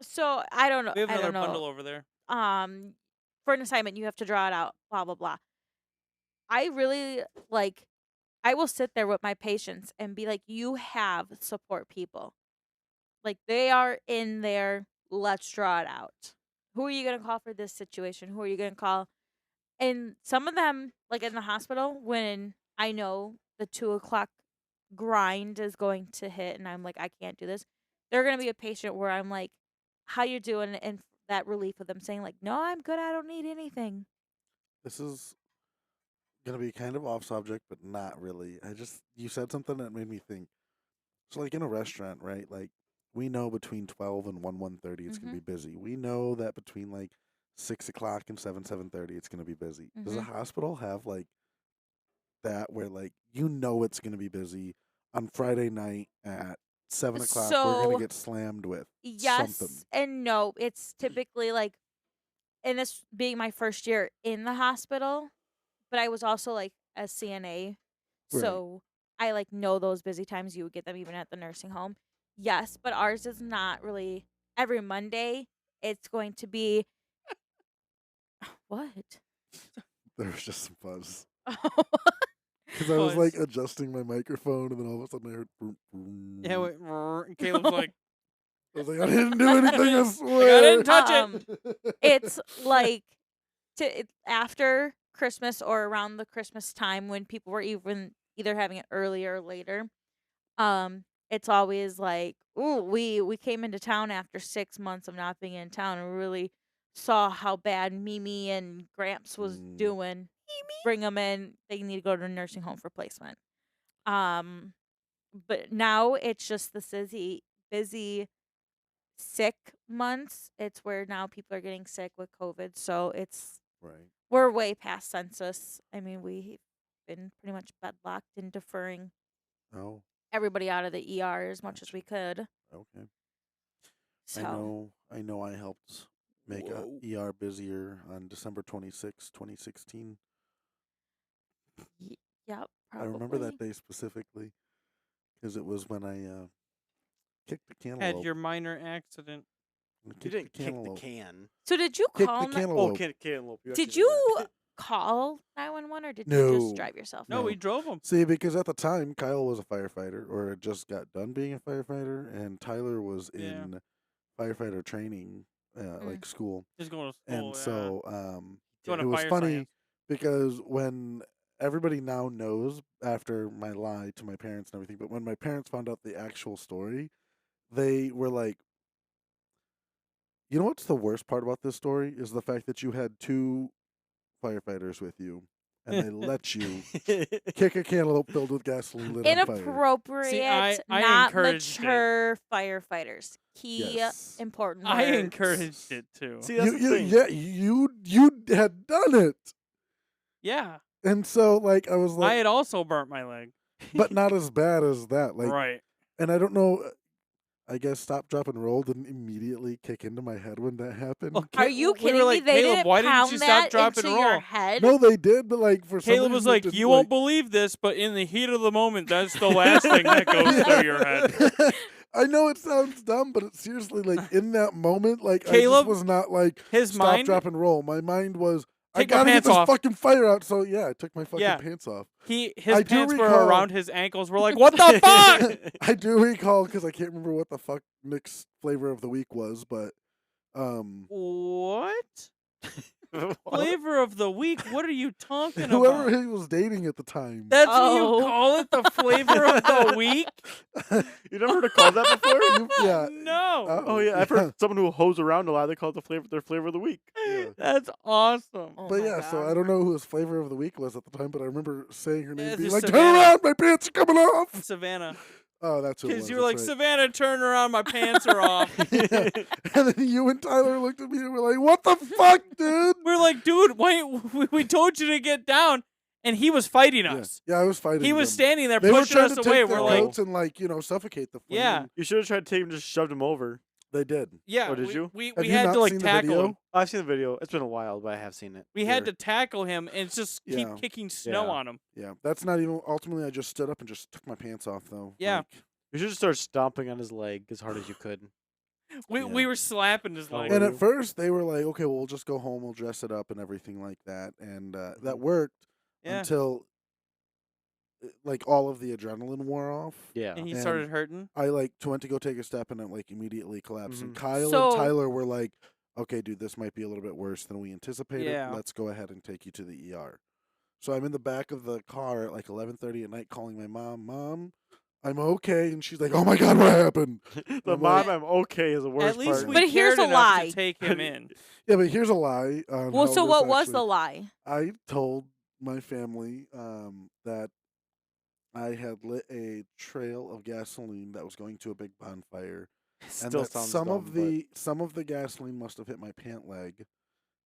Speaker 4: So I don't know.
Speaker 2: We have
Speaker 4: I
Speaker 2: another
Speaker 4: don't know.
Speaker 2: bundle over there.
Speaker 4: For an assignment, you have to draw it out. Blah blah blah. I really like. I will sit there with my patients and be like, "You have support people. Like they are in there. Let's draw it out. Who are you gonna call for this situation? Who are you gonna call?" And some of them, like in the hospital, when I know the 2 o'clock grind is going to hit, and I'm like, I can't do this. They're gonna be a patient where I'm like, "How you doing?" And that relief of them saying like, "No, I'm good. I don't need anything."
Speaker 5: This is gonna be kind of off subject, but not really. You said something that made me think. So like in a restaurant, right? Like we know between 12 and 1:30 it's gonna be busy. We know that between like 6 o'clock and 7:30 it's gonna be busy. Does a
Speaker 4: Mhm.
Speaker 5: hospital have like that where like it's gonna be busy on Friday night at 7 o'clock? We're gonna
Speaker 4: So-
Speaker 5: get slammed with
Speaker 4: Yes
Speaker 5: something.
Speaker 4: and no. It's typically like, and this being my first year in the hospital, but I was also like a CNA,
Speaker 5: Right.
Speaker 4: so I like know those busy times. You would get them even at the nursing home. Yes, but ours is not really every Monday. It's going to be what?
Speaker 5: There was just some buzz.
Speaker 4: Oh,
Speaker 5: Because I was like
Speaker 2: Buzz.
Speaker 5: adjusting my microphone and then all of a sudden I heard boom, boom.
Speaker 2: Yeah, wait, and Caleb's like,
Speaker 5: I was like, I didn't do anything, I
Speaker 2: I
Speaker 5: swear.
Speaker 2: didn't touch it.
Speaker 4: It's like after Christmas or around the Christmas time when people were either having it earlier or later. It's always like, ooh, we came into town after 6 months of not being in town and really saw how bad Mimi and Gramps was
Speaker 5: Mm.
Speaker 4: doing. Bring them in. They need to go to a nursing home for placement. But now it's just the busy sick months. It's where now people are getting sick with COVID. So
Speaker 5: Right.
Speaker 4: we're way past census. I mean, we've been pretty much bedlocked and deferring
Speaker 5: Oh,
Speaker 4: everybody out of the ER as much as we could.
Speaker 5: okay.
Speaker 4: So
Speaker 5: I know I helped make a
Speaker 2: Whoa.
Speaker 5: ER busier on December 26, 2016.
Speaker 4: yep,
Speaker 5: I remember that
Speaker 4: probably.
Speaker 5: day specifically because it was when I kicked the
Speaker 2: had
Speaker 5: cantaloupe.
Speaker 2: your minor accident.
Speaker 5: I
Speaker 6: You
Speaker 5: kicked
Speaker 6: didn't
Speaker 5: the
Speaker 6: kick the
Speaker 5: cantaloupe.
Speaker 6: can.
Speaker 4: So did you
Speaker 5: Kicked
Speaker 4: call
Speaker 5: the
Speaker 4: me?
Speaker 5: cantaloupe.
Speaker 3: Oh, cantaloupe.
Speaker 4: Did you call 911 or did you
Speaker 5: No.
Speaker 4: just drive yourself?
Speaker 2: No,
Speaker 5: No.
Speaker 2: we drove him.
Speaker 5: See, because at the time Kyle was a firefighter, or had just got done being a firefighter, and Tyler was
Speaker 2: Yeah.
Speaker 5: in firefighter training, like school,
Speaker 2: He's going to school.
Speaker 5: and
Speaker 2: yeah.
Speaker 5: so
Speaker 2: Doing
Speaker 5: it
Speaker 2: a
Speaker 5: was
Speaker 2: fire
Speaker 5: funny
Speaker 2: science.
Speaker 5: because when everybody now knows after my lie to my parents and everything, but when my parents found out the actual story, they were like, you know what's the worst part about this story is the fact that you had two firefighters with you, and they let you kick a cantaloupe filled with gasoline lit on fire.
Speaker 4: Inappropriate,
Speaker 2: I
Speaker 4: not
Speaker 2: encouraged it.
Speaker 4: mature firefighters. Key
Speaker 5: Yes.
Speaker 4: important
Speaker 2: I
Speaker 4: words.
Speaker 2: encouraged it too.
Speaker 3: See, that's the thing.
Speaker 5: Yeah, you had done it,
Speaker 2: Yeah.
Speaker 5: and so like I was
Speaker 2: I
Speaker 5: like,
Speaker 2: had also burnt my leg.
Speaker 5: but not as bad as that. Like,
Speaker 2: Right.
Speaker 5: and I don't know. I guess Stop, Drop, and Roll didn't immediately kick into my head when that happened.
Speaker 2: Well,
Speaker 4: Are you
Speaker 2: we
Speaker 4: kidding
Speaker 2: were
Speaker 4: me?
Speaker 2: like,
Speaker 4: They
Speaker 2: Caleb,
Speaker 4: didn't
Speaker 2: why didn't
Speaker 4: pound
Speaker 2: you stop,
Speaker 4: that
Speaker 2: drop,
Speaker 4: into
Speaker 2: and
Speaker 4: your
Speaker 2: roll?
Speaker 4: head?
Speaker 5: No, they did, but like for some
Speaker 2: Caleb was
Speaker 5: reason it
Speaker 2: like,
Speaker 5: didn't,
Speaker 2: you won't believe this, but in the heat of the moment, that's the last thing that goes through your head.
Speaker 5: I know it sounds dumb, but it's seriously like in that moment, like I
Speaker 2: Caleb,
Speaker 5: just was not like
Speaker 2: his
Speaker 5: Stop,
Speaker 2: mind,
Speaker 5: Drop, and Roll. My mind was I
Speaker 2: take my
Speaker 5: gotta get
Speaker 2: pants
Speaker 5: this
Speaker 2: off.
Speaker 5: fucking fire out. So yeah, I took my fucking
Speaker 2: Yeah.
Speaker 5: pants off.
Speaker 2: His
Speaker 5: I do
Speaker 2: pants were
Speaker 5: recall-
Speaker 2: around his ankles. We're like, what the fuck?
Speaker 5: I do recall because I can't remember what the fuck Nick's flavor of the week was, but
Speaker 2: What? Flavor of the week? What are you talking
Speaker 5: whoever
Speaker 2: about?
Speaker 5: he was dating at the time.
Speaker 2: That's what
Speaker 4: Oh.
Speaker 2: you call it? The flavor of the week?
Speaker 3: You never heard it called that before?
Speaker 5: Yeah.
Speaker 2: No.
Speaker 3: Oh yeah, I've heard someone who hoes around a lot. They call it their flavor of the week.
Speaker 5: Yeah.
Speaker 2: That's awesome.
Speaker 4: Oh
Speaker 5: But
Speaker 4: my
Speaker 5: yeah, so
Speaker 4: God.
Speaker 5: I don't know who his flavor of the week was at the time, but I remember saying her name,
Speaker 2: Yeah,
Speaker 5: being
Speaker 2: just
Speaker 5: like, "Turn
Speaker 2: Savannah.
Speaker 5: around, my pants are coming off."
Speaker 2: Savannah.
Speaker 5: Oh, that's who it was.
Speaker 2: Because you were like,
Speaker 5: that's
Speaker 2: Savannah, turn around, my pants are off.
Speaker 5: right. Yeah. And then you and Tyler looked at me and were like, "What the fuck, dude?"
Speaker 2: We're like, dude, why? We told you to get down. And he was fighting
Speaker 5: Yeah.
Speaker 2: us.
Speaker 5: Yeah, I was fighting.
Speaker 2: He was
Speaker 5: them.
Speaker 2: standing there
Speaker 5: They were
Speaker 2: pushing
Speaker 5: trying
Speaker 2: us
Speaker 5: to
Speaker 2: away.
Speaker 5: take their
Speaker 2: We're like,
Speaker 5: coats and like suffocate the flame.
Speaker 2: Yeah.
Speaker 5: and
Speaker 3: You should have tried to take him, just shoved him over.
Speaker 5: they did.
Speaker 2: yeah.
Speaker 3: Oh, did you?
Speaker 2: We
Speaker 5: Have you
Speaker 2: had
Speaker 5: not
Speaker 2: to like
Speaker 5: seen the
Speaker 2: tackle
Speaker 5: video?
Speaker 2: him.
Speaker 3: I've seen the video. It's been a while, but I have seen it.
Speaker 2: We had
Speaker 5: Yeah.
Speaker 2: to tackle him and just keep
Speaker 5: Yeah.
Speaker 2: kicking snow
Speaker 3: Yeah.
Speaker 2: on him.
Speaker 5: Yeah, that's not even. Ultimately, I just stood up and just took my pants off, though.
Speaker 2: Yeah.
Speaker 5: Like,
Speaker 3: You should just start stomping on his leg as hard as you could.
Speaker 2: We were slapping his
Speaker 3: Oh,
Speaker 2: leg.
Speaker 3: were
Speaker 5: and
Speaker 3: you?
Speaker 5: at first, they were like, "Okay, well, we'll just go home. We'll dress it up and everything like that," and that worked
Speaker 2: Yeah.
Speaker 5: until like all of the adrenaline wore off.
Speaker 3: Yeah.
Speaker 2: And he
Speaker 5: and
Speaker 2: started hurting.
Speaker 5: I like went to go take a step and it like immediately collapsed. And
Speaker 3: Mhm.
Speaker 5: Kyle
Speaker 4: So-
Speaker 5: and Tyler were like, "Okay, dude, this might be a little bit worse than we anticipated.
Speaker 2: Yeah.
Speaker 5: Let's go ahead and take you to the ER." So I'm in the back of the car at like 11:30 at night, calling my mom. "Mom, I'm okay," and she's like, "Oh my God, what happened?"
Speaker 3: The
Speaker 5: I'm
Speaker 3: mom,
Speaker 5: like-
Speaker 3: I'm okay, is the worst
Speaker 2: At least
Speaker 3: part.
Speaker 2: we
Speaker 4: But
Speaker 2: cared
Speaker 4: here's a
Speaker 2: enough
Speaker 4: lie.
Speaker 2: to take him in.
Speaker 5: Yeah, but here's a lie. On
Speaker 4: Well,
Speaker 5: how
Speaker 4: so
Speaker 5: this
Speaker 4: what was
Speaker 5: actually-
Speaker 4: the lie?
Speaker 5: I told my family that I had lit a trail of gasoline that was going to a big bonfire, and
Speaker 3: Still
Speaker 5: that
Speaker 3: sounds
Speaker 5: some
Speaker 3: dumb,
Speaker 5: of the gasoline must have hit my pant leg,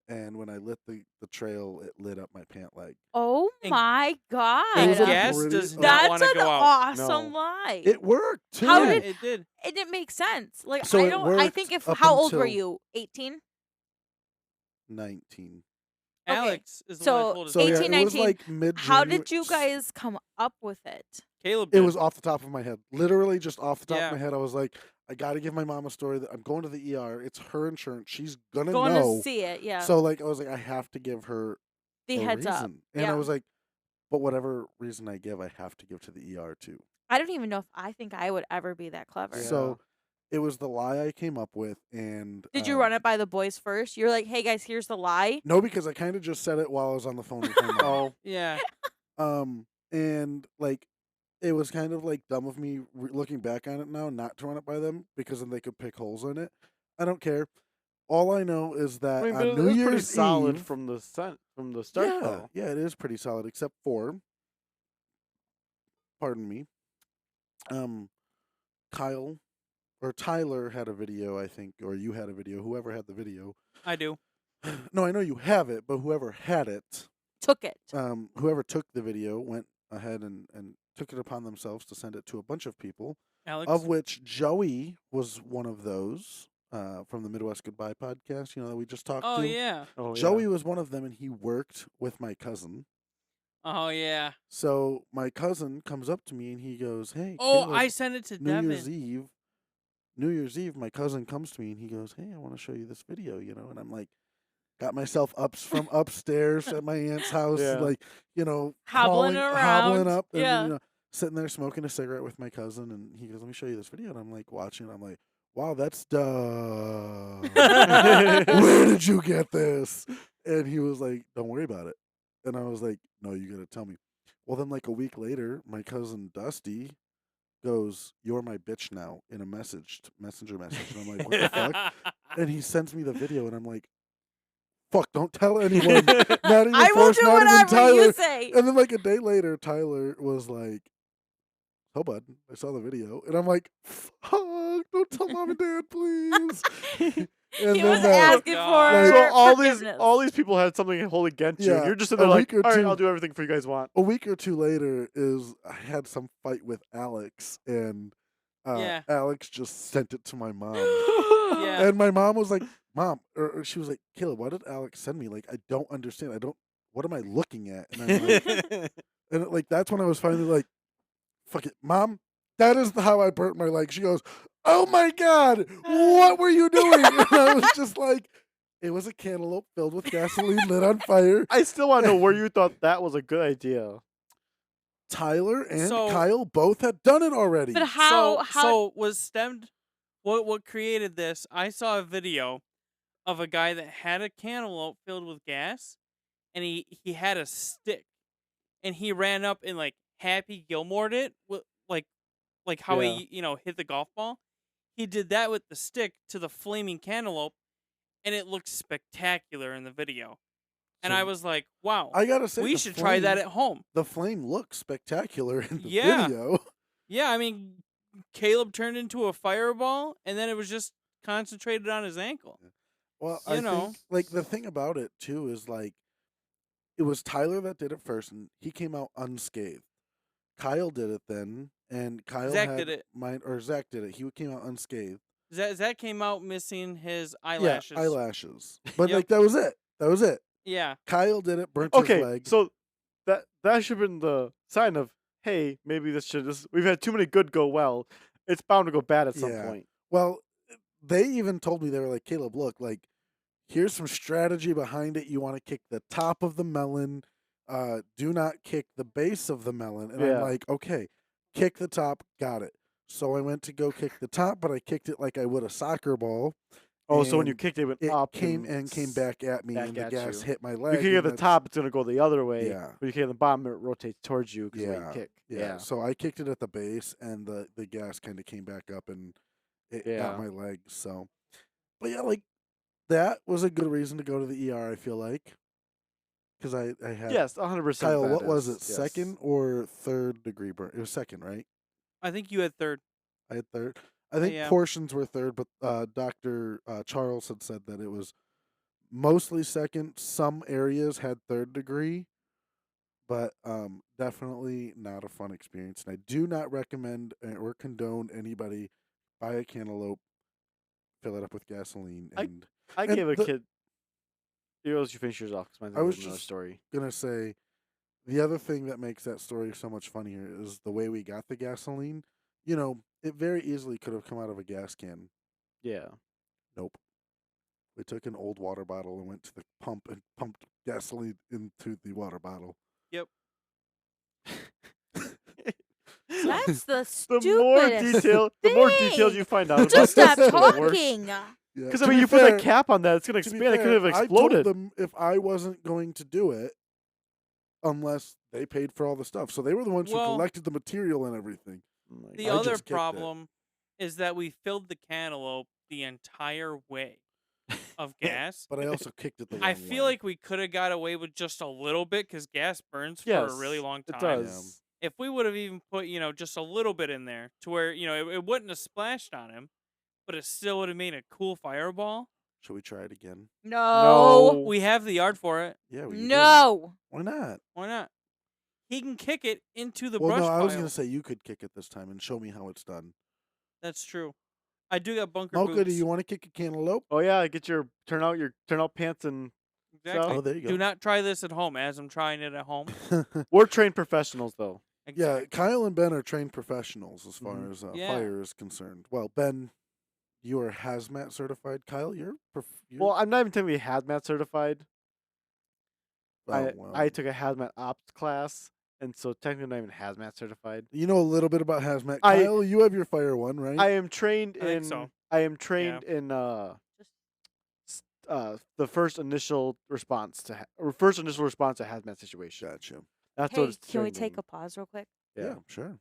Speaker 5: and when I lit the trail, it lit up my pant leg.
Speaker 4: Oh
Speaker 2: And-
Speaker 4: my God.
Speaker 5: It was a
Speaker 2: Gas
Speaker 5: pretty-
Speaker 2: does not
Speaker 4: That's
Speaker 2: want to
Speaker 4: an
Speaker 2: go out.
Speaker 4: awesome
Speaker 3: No.
Speaker 4: lie.
Speaker 5: It worked too.
Speaker 4: How
Speaker 2: Yeah,
Speaker 4: did-
Speaker 2: it did.
Speaker 4: It didn't make sense. Like
Speaker 5: So
Speaker 4: I
Speaker 5: it
Speaker 4: don't. I
Speaker 5: worked
Speaker 4: think if
Speaker 5: up
Speaker 4: how old were
Speaker 5: until-
Speaker 4: you? 18.
Speaker 5: 19.
Speaker 4: Okay,
Speaker 2: Alex is the
Speaker 4: so
Speaker 2: one that told us.
Speaker 5: So yeah,
Speaker 4: 18,
Speaker 5: it was
Speaker 4: 19.
Speaker 5: like mid.
Speaker 4: How did you guys come up with it?
Speaker 2: Caleb
Speaker 5: It
Speaker 2: did.
Speaker 5: was off the top of my head. Literally just off the top
Speaker 2: Yeah.
Speaker 5: of my head. I was like, I got to give my mom a story that I'm going to the ER. It's her insurance. She's gonna
Speaker 4: Going
Speaker 5: know.
Speaker 4: to see it, yeah.
Speaker 5: So like I was like, I have to give her
Speaker 4: the
Speaker 5: a
Speaker 4: heads
Speaker 5: reason.
Speaker 4: up.
Speaker 5: And
Speaker 4: yeah.
Speaker 5: I was like, but whatever reason I give, I have to give to the ER too.
Speaker 4: I don't even know if I think I would ever be that clever.
Speaker 3: Yeah.
Speaker 5: So it was the lie I came up with, and
Speaker 4: Did you run it by the boys first? You're like, hey guys, here's the lie.
Speaker 5: No, because I kind of just said it while I was on the phone with my mom.
Speaker 2: Yeah.
Speaker 5: And like, it was kind of like dumb of me looking back on it now, not to run it by them because then they could pick holes in it. I don't care. All I know is that
Speaker 3: I mean, but
Speaker 5: on
Speaker 3: it
Speaker 5: New
Speaker 3: was pretty
Speaker 5: Year's
Speaker 3: solid
Speaker 5: Eve,
Speaker 3: from the start.
Speaker 5: yeah,
Speaker 3: Though.
Speaker 5: yeah, it is pretty solid, except for, pardon me, Kyle or Tyler had a video, I think, or you had a video. Whoever had the video.
Speaker 2: I do.
Speaker 5: No, I know you have it, but whoever had it,
Speaker 4: Took it.
Speaker 5: whoever took the video went ahead and took it upon themselves to send it to a bunch of people,
Speaker 2: Alex.
Speaker 5: of which Joey was one of those from the Midwest Goodbye podcast, that we just talked
Speaker 2: Oh
Speaker 5: to.
Speaker 2: yeah.
Speaker 3: Oh, yeah.
Speaker 5: Joey was one of them, and he worked with my cousin.
Speaker 2: Oh yeah.
Speaker 5: So my cousin comes up to me and he goes, "Hey,
Speaker 2: Oh,
Speaker 5: Caleb,
Speaker 2: I sent it to Devin.
Speaker 5: New Year's Eve, my cousin comes to me and he goes, "Hey, I want to show you this video," and I'm like, got myself up from upstairs at my aunt's house,
Speaker 3: Yeah.
Speaker 5: like
Speaker 4: Hobbling
Speaker 5: hobbling
Speaker 4: around.
Speaker 5: up, and
Speaker 4: Yeah.
Speaker 5: sitting there smoking a cigarette with my cousin, and he goes, "Let me show you this video," and I'm like watching, I'm like, "Wow, that's dumb. Where did you get this?" And he was like, "Don't worry about it," and I was like, "No, you gotta tell me." Well, then like a week later, my cousin Dusty goes, "You're my bitch now," in a messenger message, and I'm like, "What the fuck?" And he sends me the video, and I'm like, "Fuck, don't tell anyone." Not even
Speaker 4: I will
Speaker 5: Forrest,
Speaker 4: do
Speaker 5: not even
Speaker 4: whatever
Speaker 5: Tyler.
Speaker 4: you say.
Speaker 5: And then like a day later, Tyler was like, "Oh, bud, I saw the video," and I'm like, "Fuck, don't tell mom and dad, please." And
Speaker 4: He
Speaker 5: then
Speaker 4: was
Speaker 5: that,
Speaker 4: asking
Speaker 2: God.
Speaker 4: for
Speaker 3: So
Speaker 4: forgiveness.
Speaker 3: all these people had something to hold against you, and
Speaker 5: Yeah,
Speaker 3: you're just in
Speaker 5: a
Speaker 3: there like,
Speaker 5: week or
Speaker 3: all right,
Speaker 5: two-
Speaker 3: I'll do everything for you guys want.
Speaker 5: a week or two later is I had some fight with Alex, and
Speaker 2: Yeah.
Speaker 5: Alex just sent it to my mom.
Speaker 2: Yeah.
Speaker 5: And my mom was like, "Mom," or she was like, "Caleb, why did Alex send me? Like, I don't understand. What am I looking at?" And I'm like, and like that's when I was finally like, "Fuck it, Mom. That is how I burnt my leg." She goes, "Oh my God, what were you doing?" And I was just like, "It was a cantaloupe filled with gasoline lit on fire."
Speaker 3: I still want to know where you thought that was a good idea.
Speaker 5: Tyler and
Speaker 2: So-
Speaker 5: Kyle both had done it already.
Speaker 4: But how
Speaker 2: So was stemmed what created this? I saw a video of a guy that had a cantaloupe filled with gas, and he had a stick, and he ran up and like Happy Gilmore'd it, like how
Speaker 3: Yeah.
Speaker 2: he hit the golf ball. He did that with the stick to the flaming cantaloupe, and it looked spectacular in the video. And
Speaker 5: So
Speaker 2: I was like, wow,
Speaker 5: I gotta say,
Speaker 2: we
Speaker 5: the
Speaker 2: should try that
Speaker 5: flame-
Speaker 2: at home.
Speaker 5: The flame looks spectacular in the
Speaker 2: Yeah.
Speaker 5: video.
Speaker 2: Yeah, I mean, Caleb turned into a fireball, and then it was just concentrated on his ankle.
Speaker 5: Well,
Speaker 2: You
Speaker 5: I
Speaker 2: know.
Speaker 5: think like the thing about it too is like it was Tyler that did it first, and he came out unscathed. Kyle did it then, and Kyle
Speaker 2: Zach
Speaker 5: had
Speaker 2: did it.
Speaker 5: Zach did it. He came out unscathed.
Speaker 2: Zach came out missing his
Speaker 5: Yeah,
Speaker 2: eyelashes.
Speaker 5: eyelashes. But
Speaker 2: Yep.
Speaker 5: like that was it. That was it.
Speaker 2: Yeah.
Speaker 5: Kyle did it, burnt his
Speaker 3: Okay,
Speaker 5: leg.
Speaker 3: so that should have been the sign of, hey, maybe we've had too many good go well. It's bound to go bad at some
Speaker 5: Yeah.
Speaker 3: point.
Speaker 5: Well, they even told me, they were like, "Caleb, look, like here's some strategy behind it. You want to kick the top of the melon. Do not kick the base of the melon." And I'm
Speaker 3: Yeah.
Speaker 5: like, "Okay, kick the top, got it." So I went to go kick the top, but I kicked it like I would a soccer ball.
Speaker 3: Oh, so when you
Speaker 5: and
Speaker 3: kicked it, it went
Speaker 5: it
Speaker 3: up
Speaker 5: came back at me,
Speaker 3: back
Speaker 5: and the
Speaker 3: at
Speaker 5: gas
Speaker 3: you.
Speaker 5: hit my
Speaker 3: You
Speaker 5: leg.
Speaker 3: kick at
Speaker 5: and
Speaker 3: the
Speaker 5: that's-
Speaker 3: top, it's gonna go the other way.
Speaker 5: Yeah.
Speaker 3: But you kick at the bottom, it rotates towards you because
Speaker 5: Yeah.
Speaker 3: you kick.
Speaker 5: Yeah. So I kicked it at the base, and the gas kind of came back up, and it got
Speaker 3: Yeah.
Speaker 5: my leg. So, but yeah, like that was a good reason to go to the ER. I feel like, because I had
Speaker 3: Yes, 100%.
Speaker 5: Kyle. What
Speaker 3: that
Speaker 5: was
Speaker 3: is,
Speaker 5: it?
Speaker 3: yes.
Speaker 5: Second or third degree burn? It was second, right?
Speaker 2: I think you had third.
Speaker 5: I had third. I think
Speaker 2: Yeah.
Speaker 5: portions were third, but Dr. Charles had said that it was mostly second. Some areas had third degree, but definitely not a fun experience. And I do not recommend or condone anybody buy a cantaloupe, fill it up with gasoline, and
Speaker 3: I
Speaker 5: And
Speaker 3: gave a
Speaker 5: the-
Speaker 3: kid. You you finish yours off. 'Cause mine's
Speaker 5: I was
Speaker 3: another
Speaker 5: just-
Speaker 3: story.
Speaker 5: gonna say the other thing that makes that story so much funnier is the way we got the gasoline. It very easily could have come out of a gas can.
Speaker 3: Yeah.
Speaker 5: Nope. We took an old water bottle and went to the pump and pumped gasoline into the water bottle.
Speaker 2: Yep.
Speaker 4: That's the
Speaker 3: The
Speaker 4: stupidest
Speaker 3: more details
Speaker 4: thing.
Speaker 3: you find out,
Speaker 4: Just
Speaker 3: about
Speaker 4: stop
Speaker 3: this, the worse.
Speaker 4: talking.
Speaker 5: Yeah,
Speaker 3: Because
Speaker 5: to
Speaker 3: I mean,
Speaker 5: be
Speaker 3: you put
Speaker 5: fair-
Speaker 3: that cap on that, it's gonna
Speaker 5: to be
Speaker 3: expand. It could
Speaker 5: fair,
Speaker 3: have
Speaker 5: I
Speaker 3: exploded.
Speaker 5: told them if I wasn't going to do it unless they paid for all the stuff. So they were the ones who
Speaker 2: Well-
Speaker 5: collected the material and everything.
Speaker 3: Oh my
Speaker 2: The
Speaker 3: God.
Speaker 5: I
Speaker 2: other
Speaker 5: just kicked it.
Speaker 2: problem is that we filled the cantaloupe the entire way of gas.
Speaker 5: But I also kicked it the wrong
Speaker 2: I feel
Speaker 5: way.
Speaker 2: like we could have got away with just a little bit because gas burns for
Speaker 3: Yes,
Speaker 2: a really long time.
Speaker 3: it does.
Speaker 2: If we would have even put, just a little bit in there to where, it wouldn't have splashed on him, but it still would have made a cool fireball.
Speaker 5: Should we try it again?
Speaker 4: No.
Speaker 2: We have the yard for it.
Speaker 5: Yeah, we
Speaker 4: No.
Speaker 5: Why not?
Speaker 2: Why not? He can kick it into the
Speaker 5: Well,
Speaker 2: brush
Speaker 5: no, I was
Speaker 2: pile.
Speaker 5: gonna say you could kick it this time and show me how it's done.
Speaker 2: That's true. I do got bunker
Speaker 5: Mocha,
Speaker 2: boots.
Speaker 5: do you want to kick a cantaloupe?
Speaker 3: Oh yeah, get your turn out pants and
Speaker 2: Exactly.
Speaker 5: Oh, there you go.
Speaker 2: Do not try this at home as I'm trying it at home.
Speaker 3: we're trained professionals though.
Speaker 5: Yeah,
Speaker 2: Exactly.
Speaker 5: Kyle and Ben are trained professionals as far
Speaker 3: Mhm.
Speaker 5: as
Speaker 2: Yeah.
Speaker 5: fire is concerned. Well, Ben You are hazmat certified, Kyle.
Speaker 3: Well, I'm not even technically hazmat certified.
Speaker 5: oh,
Speaker 3: I took a hazmat ops class, and so technically I'm not even hazmat certified.
Speaker 5: You know a little bit about hazmat,
Speaker 3: I-
Speaker 5: Kyle. You have your fire one, right?
Speaker 3: I am trained
Speaker 2: I think
Speaker 3: in.
Speaker 2: so.
Speaker 3: I am trained in the first initial response to hazmat situation.
Speaker 5: Gotcha.
Speaker 3: That's what
Speaker 4: Hey,
Speaker 3: it's
Speaker 4: can we
Speaker 3: trained
Speaker 4: take
Speaker 3: in.
Speaker 4: a pause real quick?
Speaker 5: Yeah, sure.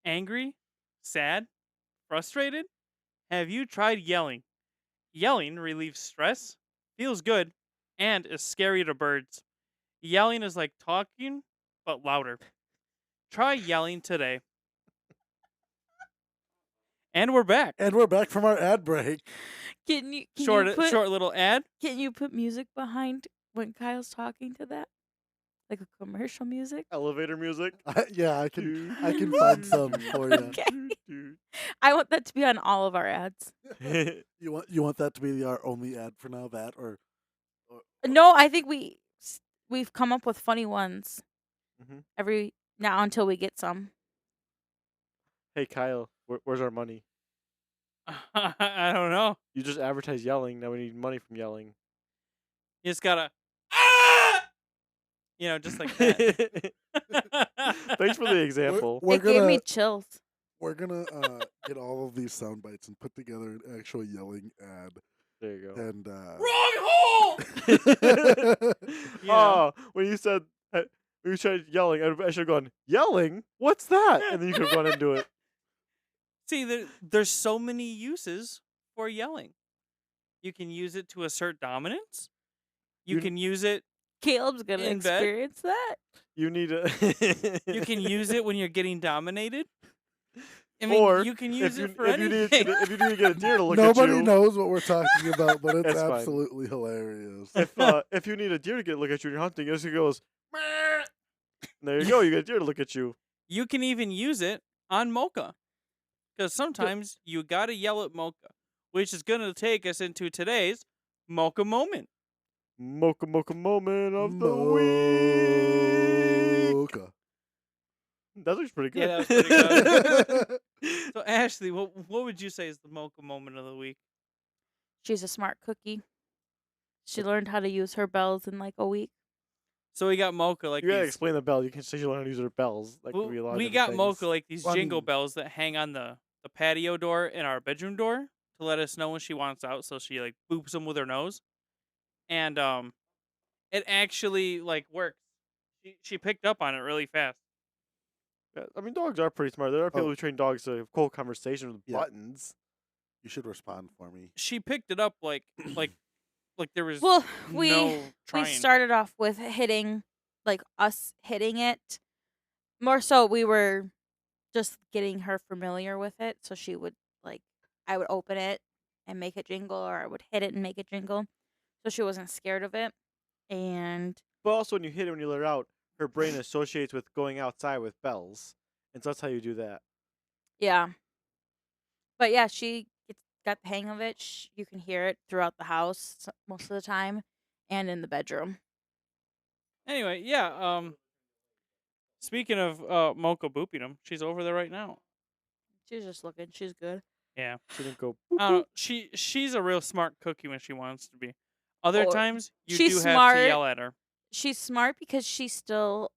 Speaker 2: Angry, sad, frustrated? Have you tried yelling? Yelling relieves stress, feels good, and is scary to birds. Yelling is like talking, but louder. Try yelling today. And we're back.
Speaker 5: And we're back from our ad break.
Speaker 4: Can you
Speaker 2: Short
Speaker 4: put
Speaker 2: little ad.
Speaker 4: can you put music behind when Kyle's talking to that? Like a commercial music?
Speaker 3: Elevator music.
Speaker 5: Yeah, I can find some for you.
Speaker 4: Okay. I want that to be on all of our ads.
Speaker 5: You want that to be our only ad for now, that or
Speaker 4: No, I think we've come up with funny ones
Speaker 3: Mhm.
Speaker 4: every now until we get some.
Speaker 3: Hey Kyle, where's our money?
Speaker 2: I don't know.
Speaker 3: You just advertise yelling. Now we need money from yelling.
Speaker 2: You just gotta, ah! Just like that.
Speaker 3: Thanks for the example.
Speaker 5: we're
Speaker 4: It gave me
Speaker 5: gonna
Speaker 4: chills.
Speaker 5: we're gonna get all of these sound bites and put together an actual yelling ad.
Speaker 3: There you go.
Speaker 5: And
Speaker 2: Wrong hole!
Speaker 3: Oh, when you said when you tried yelling, I should have gone yelling. What's that? And then you could have gone into it.
Speaker 2: See, there's so many uses for yelling. You can use it to assert dominance. You
Speaker 3: You-
Speaker 2: can use it.
Speaker 4: Caleb's gonna
Speaker 2: In bed?
Speaker 4: experience that.
Speaker 3: You need a.
Speaker 2: You can use it when you're getting dominated. I mean,
Speaker 3: Or
Speaker 2: you can use
Speaker 3: if you,
Speaker 2: it for
Speaker 3: if you
Speaker 2: anything.
Speaker 3: need if you need to get a deer to look
Speaker 5: nobody
Speaker 3: at you.
Speaker 5: knows what we're talking about, but it's
Speaker 3: That's fine.
Speaker 5: absolutely hilarious.
Speaker 3: If you need a deer to look at you when you're hunting, it just goes. "Meow." And there you go. You get a deer to look at you.
Speaker 2: You can even use it on Mocha. Because sometimes you gotta yell at Mocha, which is gonna take us into today's Mocha moment.
Speaker 3: Mocha moment of the week.
Speaker 5: Mocha.
Speaker 3: That looks pretty good.
Speaker 2: Yeah, that was pretty good. So Ashley, what would you say is the Mocha moment of the week?
Speaker 4: She's a smart cookie. She learned how to use her bells in like a week.
Speaker 2: So we got Mocha like
Speaker 3: You gotta
Speaker 2: these.
Speaker 3: explain the bell. You can say you learn how to use her bells. That could be a lot.
Speaker 2: We
Speaker 3: of
Speaker 2: got
Speaker 3: different
Speaker 2: Mocha
Speaker 3: things.
Speaker 2: like these
Speaker 5: Well, I
Speaker 2: jingle
Speaker 5: mean-
Speaker 2: bells that hang on the patio door and our bedroom door to let us know when she wants out. So she like boops them with her nose, and it actually like works. She picked up on it really fast.
Speaker 3: Yeah, I mean, dogs are pretty smart. There are people
Speaker 5: Oh.
Speaker 3: who train dogs to have cool conversation with
Speaker 5: Yeah.
Speaker 3: buttons.
Speaker 5: You should respond for me.
Speaker 2: She picked it up like there was
Speaker 4: Well, we
Speaker 2: no trying.
Speaker 4: we started off with hitting, like us hitting it. More so, we were just getting her familiar with it. So she would I would open it and make it jingle, or I would hit it and make it jingle. So she wasn't scared of it. And
Speaker 3: But also, when you hit it, when you let her out, her brain associates with going outside with bells, and so that's how you do that.
Speaker 4: yeah, but yeah, got the hang of it. You can hear it throughout the house most of the time, and in the bedroom.
Speaker 2: Anyway, yeah. Speaking of Mocha booping him, she's over there right now.
Speaker 4: She's just looking. She's good.
Speaker 2: Yeah.
Speaker 3: She didn't go.
Speaker 2: I don't know. She's a real smart cookie when she wants to be. Other
Speaker 4: Oh,
Speaker 2: times you
Speaker 4: she's
Speaker 2: do have to
Speaker 4: smart.
Speaker 2: yell at her.
Speaker 4: She's smart because she's still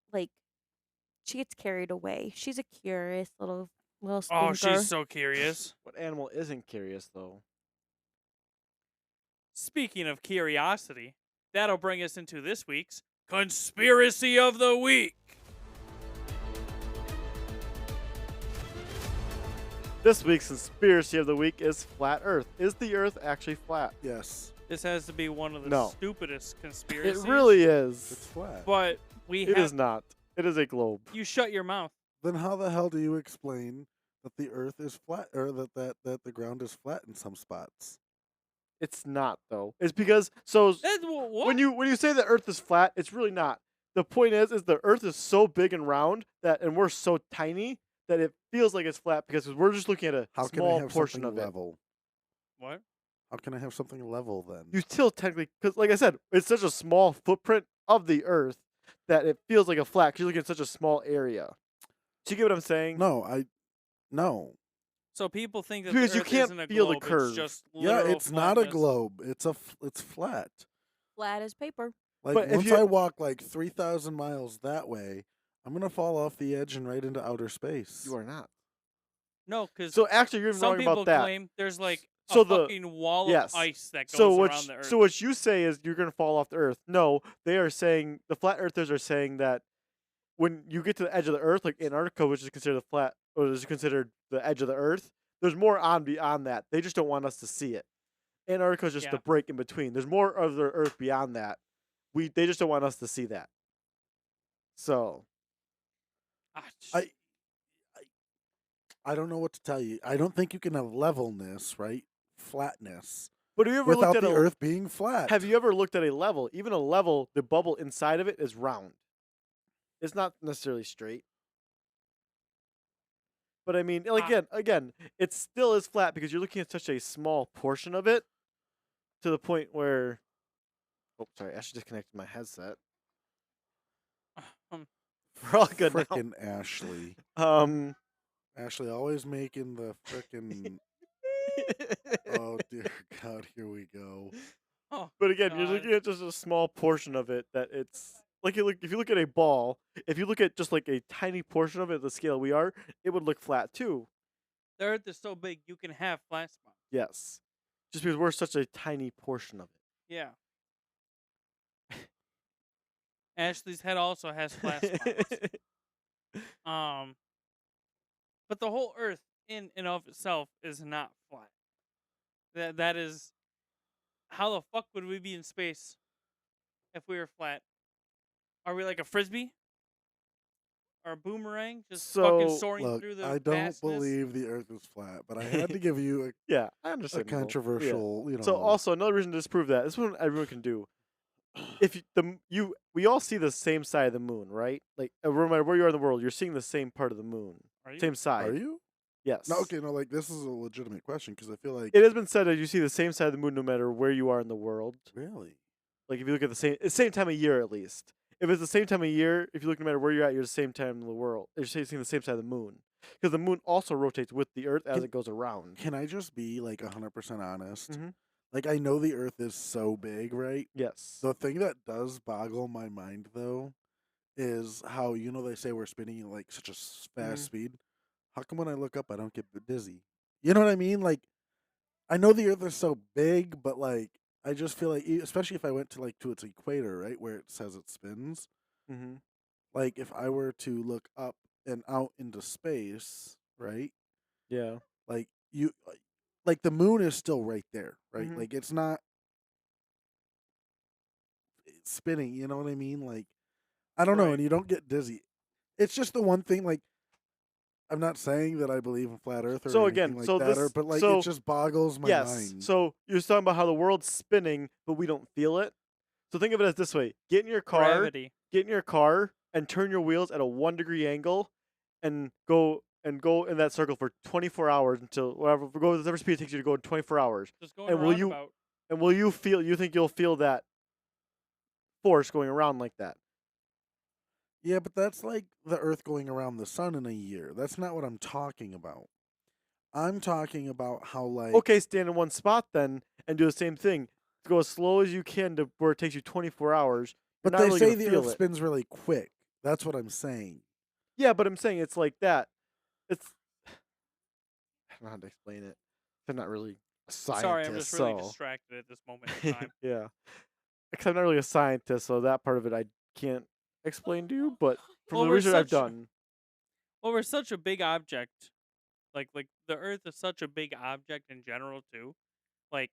Speaker 4: she gets carried away. She's a curious little
Speaker 2: Oh,
Speaker 4: stinker.
Speaker 2: she's so curious.
Speaker 3: What animal isn't curious though?
Speaker 2: Speaking of curiosity, that'll bring us into this week's Conspiracy of the Week.
Speaker 3: This week's conspiracy of the week is flat Earth. Is the Earth actually flat?
Speaker 5: Yes,
Speaker 2: This has to be one of the
Speaker 3: No.
Speaker 2: stupidest
Speaker 3: It
Speaker 2: conspiracies.
Speaker 3: really
Speaker 5: it's
Speaker 3: is.
Speaker 5: flat.
Speaker 2: But we
Speaker 3: It
Speaker 2: have.
Speaker 3: is not. It is a globe.
Speaker 2: You shut your mouth.
Speaker 5: Then how the hell do you explain that the Earth is flat, or that the ground is flat in some spots?
Speaker 3: It's not though. It's because
Speaker 2: What?
Speaker 3: when you say the Earth is flat, it's really not. The point is the Earth is so big and round and we're so tiny that it feels like it's flat because we're just looking at a
Speaker 5: How can I
Speaker 3: small
Speaker 5: have
Speaker 3: portion
Speaker 5: something
Speaker 3: of it.
Speaker 5: level?
Speaker 2: What?
Speaker 5: How can I have something level then?
Speaker 3: You still technically, because like I said, it's such a small footprint of the Earth that it feels like a flat because you're looking at such a small area. Do you get what I'm saying?
Speaker 5: No.
Speaker 2: So people think that
Speaker 3: Because
Speaker 2: the
Speaker 3: you
Speaker 2: Earth
Speaker 3: can't
Speaker 2: isn't a
Speaker 3: feel the
Speaker 2: globe; it's
Speaker 3: curve.
Speaker 2: just
Speaker 5: Yeah,
Speaker 2: literal
Speaker 5: it's not a
Speaker 2: flatness.
Speaker 5: globe. It's flat.
Speaker 4: Flat as paper.
Speaker 5: Like
Speaker 3: But if
Speaker 5: once
Speaker 3: you-
Speaker 5: I walk like 3,000 miles that way, I'm gonna fall off the edge and right into outer space.
Speaker 3: You are not.
Speaker 2: No, because
Speaker 3: So actually, you're even
Speaker 2: some
Speaker 3: wrong
Speaker 2: people
Speaker 3: about that.
Speaker 2: claim there's like
Speaker 3: So
Speaker 2: a
Speaker 3: the-
Speaker 2: fucking wall
Speaker 3: yes.
Speaker 2: of ice that goes
Speaker 3: So
Speaker 2: around the Earth.
Speaker 3: so what you say is you're gonna fall off the Earth. No, they are saying the flat earthers are saying that when you get to the edge of the Earth, like Antarctica, which is considered the flat or is considered the edge of the Earth, there's more on beyond that. They just don't want us to see it. Antarctica is just the
Speaker 2: Yeah.
Speaker 3: break in between. There's more of the Earth beyond that. They just don't want us to see that. So
Speaker 2: Ah,
Speaker 5: I I don't know what to tell you. I don't think you can have levelness, right? Flatness
Speaker 3: but have you ever
Speaker 5: without
Speaker 3: looked at
Speaker 5: the
Speaker 3: a
Speaker 5: Earth being flat.
Speaker 3: Have you ever looked at a level? Even a level, the bubble inside of it is round. It's not necessarily straight. But I mean, again, it still is flat because you're looking at such a small portion of it to the point where oh, sorry, I should disconnect my headset. We're all good now.
Speaker 5: Frickin' Ashley. Ashley always making the frickin' oh dear God, here we go.
Speaker 2: oh,
Speaker 3: But again, you're
Speaker 2: God.
Speaker 3: looking at just a small portion of it that it's like if you look at a ball, if you look at just like a tiny portion of it, the scale we are, it would look flat too.
Speaker 2: The Earth is so big you can have flat spots.
Speaker 3: Yes. Just because we're such a tiny portion of
Speaker 2: Yeah. Ashley's head also has flat spots.
Speaker 3: it.
Speaker 2: But the whole Earth in and of itself is not flat. That is, how the fuck would we be in space if we were flat? Are we like a frisbee or a boomerang, just fucking
Speaker 3: So,
Speaker 2: soaring
Speaker 5: Look,
Speaker 2: through the
Speaker 5: I don't
Speaker 2: vastness?
Speaker 5: believe the Earth is flat, but I had to give you
Speaker 3: yeah, I
Speaker 5: a
Speaker 3: understand.
Speaker 5: controversial, you know.
Speaker 3: So also another reason to disprove that. This is what everyone can do. If we all see the same side of the moon, right? Like no matter where you are in the world, you're seeing the same part of the moon,
Speaker 2: Are you?
Speaker 3: same side.
Speaker 5: Are you?
Speaker 3: Yes.
Speaker 5: No, okay, no, like this is a legitimate question because I feel like
Speaker 3: It has been said that you see the same side of the moon no matter where you are in the world.
Speaker 5: really.
Speaker 3: Like if you look at the same time of year at least. If it's the same time of year, if you look no matter where you're at, you're the same time in the world. You're seeing the same side of the moon because the moon also rotates with the Earth as
Speaker 5: Can-
Speaker 3: it goes around.
Speaker 5: Can I just be like 100% honest?
Speaker 3: Mhm.
Speaker 5: Like I know the Earth is so big, right?
Speaker 3: Yes.
Speaker 5: The thing that does boggle my mind though is how they say we're spinning at like such a fast
Speaker 3: Mhm.
Speaker 5: speed. How come when I look up I don't get dizzy? You know what I mean? Like I know the Earth is so big, but like I just feel like, especially if I went to like to its equator, right, where it says it spins.
Speaker 3: Mhm.
Speaker 5: Like if I were to look up and out into space, right?
Speaker 3: Yeah.
Speaker 5: Like like the moon is still right there, right?
Speaker 3: Mhm.
Speaker 5: Like it's not spinning. You know what I mean? Like I don't know,
Speaker 2: Right.
Speaker 5: and you don't get dizzy. It's just the one thing. Like I'm not saying that I believe in flat Earth or
Speaker 3: So
Speaker 5: anything
Speaker 3: again,
Speaker 5: like
Speaker 3: so
Speaker 5: that,
Speaker 3: this-
Speaker 5: but like
Speaker 3: so-
Speaker 5: it just boggles my
Speaker 3: Yes.
Speaker 5: mind.
Speaker 3: So you're talking about how the world's spinning, but we don't feel it. So think of it as this way: get in your car, and turn your wheels at a 1-degree angle, and go in that circle for 24 hours until whatever speed it takes you to go in 24 hours.
Speaker 2: Just going
Speaker 3: And will you-
Speaker 2: roundabout.
Speaker 3: And will you feel? You think you'll feel that force going around like that?
Speaker 5: Yeah, but that's like the Earth going around the sun in a year. That's not what I'm talking about. I'm talking about how like
Speaker 3: Okay, stand in one spot then and do the same thing. Go as slow as you can to where it takes you 24 hours. You're
Speaker 5: but
Speaker 3: not
Speaker 5: they
Speaker 3: really
Speaker 5: say
Speaker 3: gonna
Speaker 5: the
Speaker 3: feel
Speaker 5: Earth
Speaker 3: it.
Speaker 5: spins really quick. That's what I'm saying.
Speaker 3: Yeah, but I'm saying it's like that. It's I don't know how to explain it. I'm not really a scientist.
Speaker 2: Sorry, I'm just really
Speaker 3: so-
Speaker 2: distracted at this moment in time.
Speaker 3: yeah, because I'm not really a scientist, so that part of it I can't explain to you. But from
Speaker 2: Well,
Speaker 3: the
Speaker 2: we're
Speaker 3: research I've
Speaker 2: such-
Speaker 3: done,
Speaker 2: Well, we're such a big object. Like the Earth is such a big object in general too. Like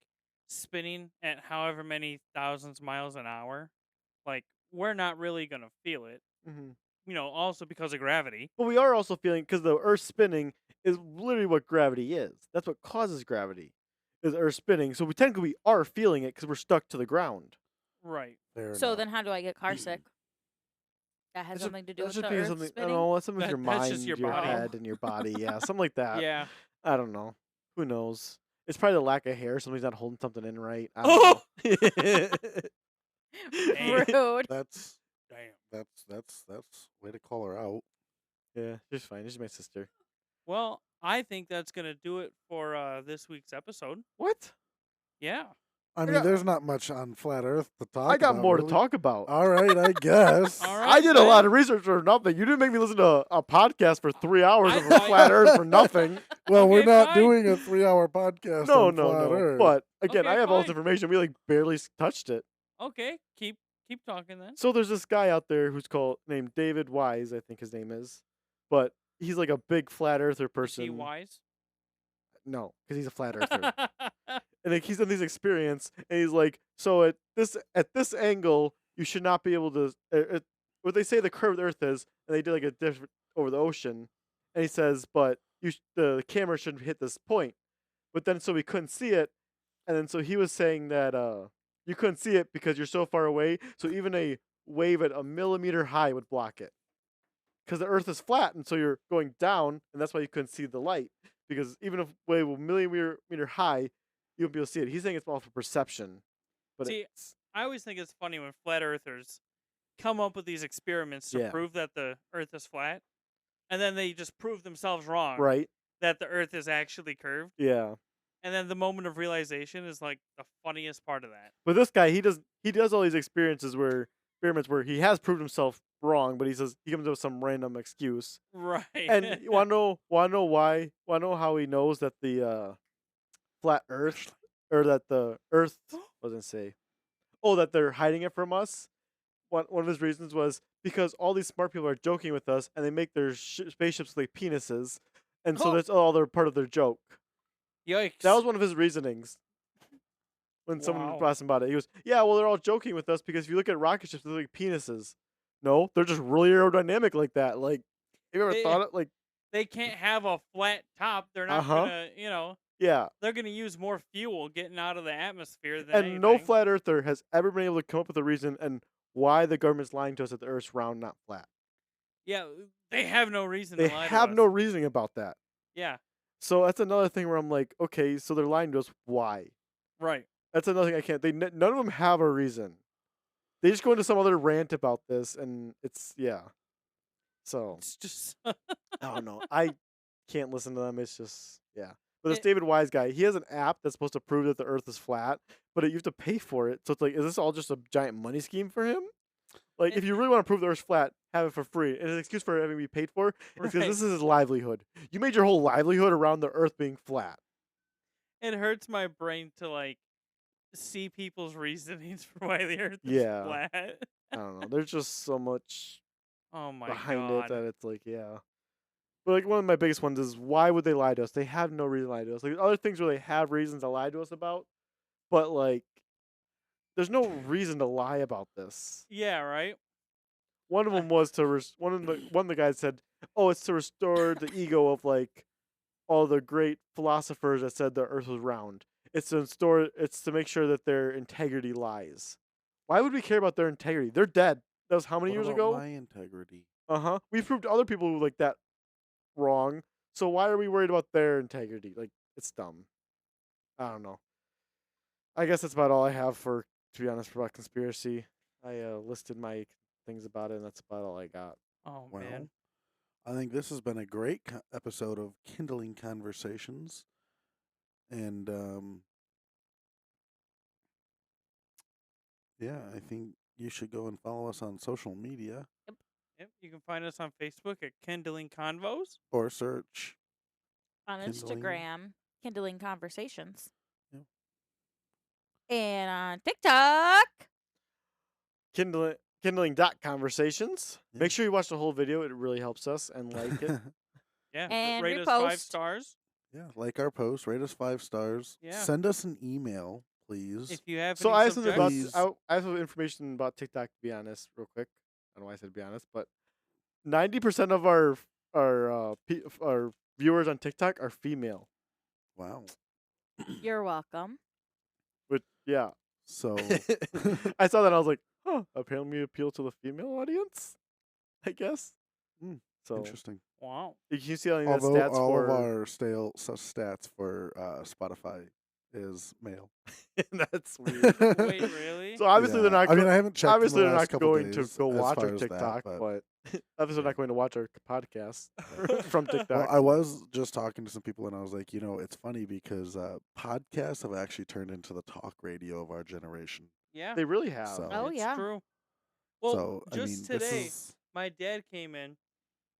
Speaker 2: spinning at however many thousands miles an hour. Like we're not really gonna feel it. Also because of gravity.
Speaker 3: but we are also feeling because the Earth spinning is literally what gravity is. That's what causes gravity, is Earth spinning. So we technically are feeling it because we're stuck to the ground.
Speaker 2: Right.
Speaker 5: Fair
Speaker 4: So
Speaker 5: enough.
Speaker 4: then, how do I get car sick? That has something to do with
Speaker 3: That's
Speaker 4: the
Speaker 3: just
Speaker 4: Earth
Speaker 3: something. I
Speaker 4: spinning.
Speaker 3: don't know. That's something with your
Speaker 2: That's
Speaker 3: mind,
Speaker 2: just your
Speaker 3: your
Speaker 2: body.
Speaker 3: head, and your body. Yeah, something like that.
Speaker 2: Yeah.
Speaker 3: I don't know. Who knows? It's probably the lack of hair. Somebody's not holding something in right. I
Speaker 2: Oh!
Speaker 3: don't know.
Speaker 4: Rude.
Speaker 5: That's
Speaker 2: Damn.
Speaker 5: that's way to call her out.
Speaker 3: Yeah, she's fine. She's my sister.
Speaker 2: Well, I think that's gonna do it for this week's episode.
Speaker 3: What?
Speaker 2: Yeah.
Speaker 5: I mean,
Speaker 3: got-
Speaker 5: there's not much on flat Earth to talk
Speaker 3: I got
Speaker 5: about.
Speaker 3: more to
Speaker 5: really.
Speaker 3: talk about.
Speaker 5: All right, I guess.
Speaker 2: All
Speaker 3: I
Speaker 2: right,
Speaker 3: did a lot
Speaker 2: then.
Speaker 3: of research for nothing. You didn't make me listen to a podcast for 3 hours
Speaker 2: I
Speaker 3: of a
Speaker 2: thought-
Speaker 3: flat Earth for nothing.
Speaker 5: Well, we're
Speaker 2: Okay,
Speaker 5: not
Speaker 2: fine.
Speaker 5: doing a 3-hour podcast
Speaker 3: No,
Speaker 5: on
Speaker 3: no,
Speaker 5: flat
Speaker 3: no.
Speaker 5: Earth.
Speaker 3: But again,
Speaker 2: Okay,
Speaker 3: I have all this
Speaker 2: fine.
Speaker 3: information. We like barely touched it.
Speaker 2: Okay, keep talking then.
Speaker 3: So there's this guy out there who's named David Wise, I think his name is, but he's like a big flat earther
Speaker 2: Is
Speaker 3: person.
Speaker 2: he wise?
Speaker 3: No, because he's a flat earther. And like he's done these experience, and he's like, so at this angle, you should not be able to. What they say the curve of the Earth is, and they did like a different over the ocean, and he says, but the camera shouldn't hit this point. But then so we couldn't see it, and then so he was saying that you couldn't see it because you're so far away, so even a wave at a millimeter high would block it. Because the Earth is flat, and so you're going down, and that's why you couldn't see the light. Because even if wave a millimeter high, you won't be able to see it. He's saying it's all for perception. But
Speaker 2: See, I always think it's funny when flat earthers come up with these experiments to
Speaker 3: Yeah.
Speaker 2: prove that the Earth is flat, and then they just prove themselves wrong.
Speaker 3: right?
Speaker 2: That the Earth is actually curved,
Speaker 3: Yeah.
Speaker 2: and then the moment of realization is like the funniest part of that.
Speaker 3: But this guy, he does all these experiments where he has proved himself wrong, but he comes up with some random excuse.
Speaker 2: Right.
Speaker 3: And you wanna know why? Wanna know how he knows that the flat Earth, or that the Earth doesn't say, that they're hiding it from us? One of his reasons was because all these smart people are joking with us, and they make their spaceships like penises, and so
Speaker 2: Oh.
Speaker 3: that's all they're part of their joke.
Speaker 2: Yikes.
Speaker 3: That was one of his reasonings. When someone
Speaker 2: Wow.
Speaker 3: asked him about it, he goes, "Yeah, well, they're all joking with us because if you look at rocket ships, they're like penises. No, they're just really aerodynamic like that. Like, have you ever
Speaker 2: They-
Speaker 3: thought it? Like,
Speaker 2: They can't have a flat top. They're not
Speaker 3: Uh-huh.
Speaker 2: gonna,
Speaker 3: yeah."
Speaker 2: they're gonna use more fuel getting out of the atmosphere than
Speaker 3: And
Speaker 2: anything.
Speaker 3: no flat earther has ever been able to come up with a reason and why the government's lying to us that the Earth's round, not flat.
Speaker 2: Yeah, they have no reason
Speaker 3: They
Speaker 2: to lie
Speaker 3: have
Speaker 2: to us.
Speaker 3: no reasoning about that.
Speaker 2: Yeah,
Speaker 3: So that's another thing where I'm like, okay, so they're lying to us. Why?
Speaker 2: right.
Speaker 3: That's another thing I can't. None of them have a reason. They just go into some other rant about this, and it's So
Speaker 2: It's just
Speaker 3: I don't know. I can't listen to them. It's just But this
Speaker 2: It-
Speaker 3: David Wise guy, he has an app that's supposed to prove that the Earth is flat, but you have to pay for it. So it's like, is this all just a giant money scheme for him? Like, if you really want to prove the Earth's flat, have it for free. And his excuse for having to be paid for is because
Speaker 2: Right.
Speaker 3: this is his livelihood. You made your whole livelihood around the Earth being flat.
Speaker 2: it hurts my brain to like see people's reasonings for why the Earth is
Speaker 3: Yeah.
Speaker 2: flat.
Speaker 3: I don't know. There's just so much
Speaker 2: Oh my
Speaker 3: behind
Speaker 2: god.
Speaker 3: it that it's like, yeah. But like one of my biggest ones is, why would they lie to us? They have no reason to lie to us. Like other things where they have reasons to lie to us about, but like there's no reason to lie about this.
Speaker 2: Yeah, right.
Speaker 3: One of them was to one of the guys said, "Oh, it's to restore the ego of like all the great philosophers that said the Earth was round. It's to make sure that their integrity lies." Why would we care about their integrity? They're dead. That was how many
Speaker 5: What
Speaker 3: years
Speaker 5: about
Speaker 3: ago?
Speaker 5: my integrity?
Speaker 3: We proved other people who like that wrong. So why are we worried about their integrity? Like, it's dumb. I don't know. I guess that's about all I have to be honest, about conspiracy. I listed my things about it, and that's about all I got.
Speaker 2: Oh
Speaker 5: Well,
Speaker 2: man.
Speaker 5: I think this has been a great episode of Kindling Conversations. And yeah, I think you should go and follow us on social media
Speaker 2: Yep, you can find us on Facebook at Kindling Convos.
Speaker 5: or search.
Speaker 4: On
Speaker 5: Kindling.
Speaker 4: Instagram, Kindling Conversations.
Speaker 5: Yeah.
Speaker 4: And on TikTok.
Speaker 3: Kindling.conversations.
Speaker 5: Yeah.
Speaker 3: Make sure you watch the whole video. It really helps us, and like it.
Speaker 2: Yeah,
Speaker 4: And
Speaker 2: rate us 5
Speaker 4: repost.
Speaker 2: stars.
Speaker 5: Yeah, like our post, rate us 5 stars.
Speaker 2: Yeah.
Speaker 5: Send us an email, please.
Speaker 2: If you have
Speaker 3: So
Speaker 2: any
Speaker 3: I have something about
Speaker 2: subjections-
Speaker 5: Please.
Speaker 3: I have some information about TikTok, to be honest, real quick. I don't know why I said to be honest, but 90% of our viewers on TikTok are female.
Speaker 5: Wow.
Speaker 4: You're welcome.
Speaker 3: Which yeah.
Speaker 5: So
Speaker 3: I saw that and I was like, huh, apparently we appeal to the female audience, I guess. So
Speaker 5: interesting.
Speaker 2: Wow.
Speaker 3: you can see all the
Speaker 5: Although
Speaker 3: stats
Speaker 5: all
Speaker 3: for
Speaker 5: of our stats for Spotify is male.
Speaker 3: That's weird.
Speaker 2: Wait, really?
Speaker 3: So obviously they're
Speaker 5: Yeah.
Speaker 3: not.
Speaker 5: I mean, I haven't checked in
Speaker 3: Obviously
Speaker 5: the
Speaker 3: they're
Speaker 5: last
Speaker 3: not
Speaker 5: couple
Speaker 3: going to
Speaker 5: days
Speaker 3: go
Speaker 5: as
Speaker 3: watch
Speaker 5: far
Speaker 3: our
Speaker 5: as that,
Speaker 3: TikTok,
Speaker 5: but
Speaker 3: but obviously they're
Speaker 5: yeah.
Speaker 3: not going to watch our podcast from
Speaker 5: Well,
Speaker 3: TikTok.
Speaker 5: I was just talking to some people, and I was like, it's funny because podcasts have actually turned into the talk radio of our generation.
Speaker 2: Yeah,
Speaker 3: They really have.
Speaker 5: So,
Speaker 4: Oh
Speaker 2: it's
Speaker 4: yeah.
Speaker 2: true. Well,
Speaker 5: so I
Speaker 2: just
Speaker 5: mean, this
Speaker 2: today,
Speaker 5: is.
Speaker 2: my dad came in,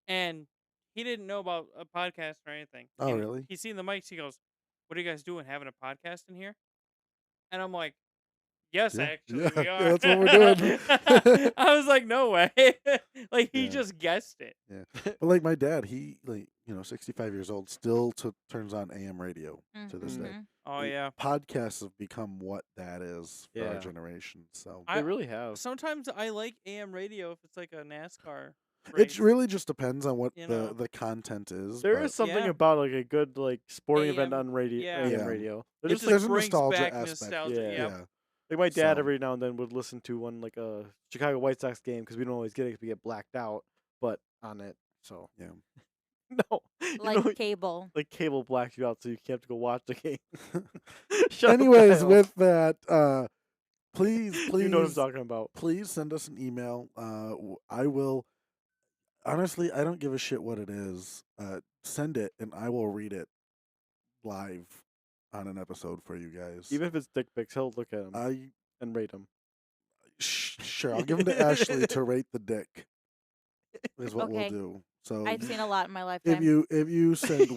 Speaker 2: and he didn't know about a podcast or anything.
Speaker 5: Oh,
Speaker 2: And
Speaker 5: really?
Speaker 2: he seen the mics. He goes, "What are you guys doing? Having a podcast in here?" And I'm like, "Yes,
Speaker 5: Yeah,
Speaker 2: actually,
Speaker 5: yeah,
Speaker 2: we
Speaker 5: yeah.
Speaker 2: are."
Speaker 5: That's what we're doing.
Speaker 2: I was like, "No way!" Like he
Speaker 5: Yeah.
Speaker 2: just guessed it.
Speaker 5: Yeah, but like my dad, he 65 years old, still turns on AM radio to this day.
Speaker 4: Mhm.
Speaker 2: Oh
Speaker 5: Like,
Speaker 2: yeah.
Speaker 5: podcasts have become what that is for our
Speaker 3: Yeah.
Speaker 5: generation. So
Speaker 3: They really have.
Speaker 2: Sometimes I like AM radio if it's like a NASCAR
Speaker 5: it
Speaker 2: race.
Speaker 5: really just depends on what
Speaker 2: You
Speaker 5: the
Speaker 2: know.
Speaker 5: the content is.
Speaker 3: There
Speaker 5: but
Speaker 3: is something
Speaker 2: Yeah.
Speaker 3: about like a good like sporting event
Speaker 2: AM,
Speaker 3: on radio.
Speaker 2: yeah.
Speaker 3: AM
Speaker 5: Yeah.
Speaker 3: radio.
Speaker 2: It
Speaker 3: There's
Speaker 2: just
Speaker 3: like,
Speaker 5: there's a
Speaker 2: brings
Speaker 5: nostalgia
Speaker 2: back
Speaker 5: aspect.
Speaker 2: nostalgia.
Speaker 3: Yeah.
Speaker 2: Yep.
Speaker 5: Yeah,
Speaker 3: like my dad
Speaker 5: So-
Speaker 3: every now and then would listen to one like a Chicago White Sox game because we don't always get it 'cause we get blacked out, but on it. So
Speaker 5: yeah.
Speaker 3: no, you
Speaker 4: Like
Speaker 3: know,
Speaker 4: cable.
Speaker 3: like cable blacks you out, so you can't have to go watch the game. Shut up,
Speaker 5: Anyways,
Speaker 3: Kyle.
Speaker 5: with that, please,
Speaker 3: you know what I'm
Speaker 5: please,
Speaker 3: talking about.
Speaker 5: please send us an email. I will. Honestly, I don't give a shit what it is. Send it, and I will read it live on an episode for you guys.
Speaker 3: Even if it's dick pics, he'll look at them
Speaker 5: I
Speaker 3: and rate them.
Speaker 5: sure I'll give them to Ashley to rate the dick. Is what we'll
Speaker 4: Okay.
Speaker 5: do. So
Speaker 4: I've seen a lot in my
Speaker 5: if
Speaker 4: lifetime.
Speaker 5: you send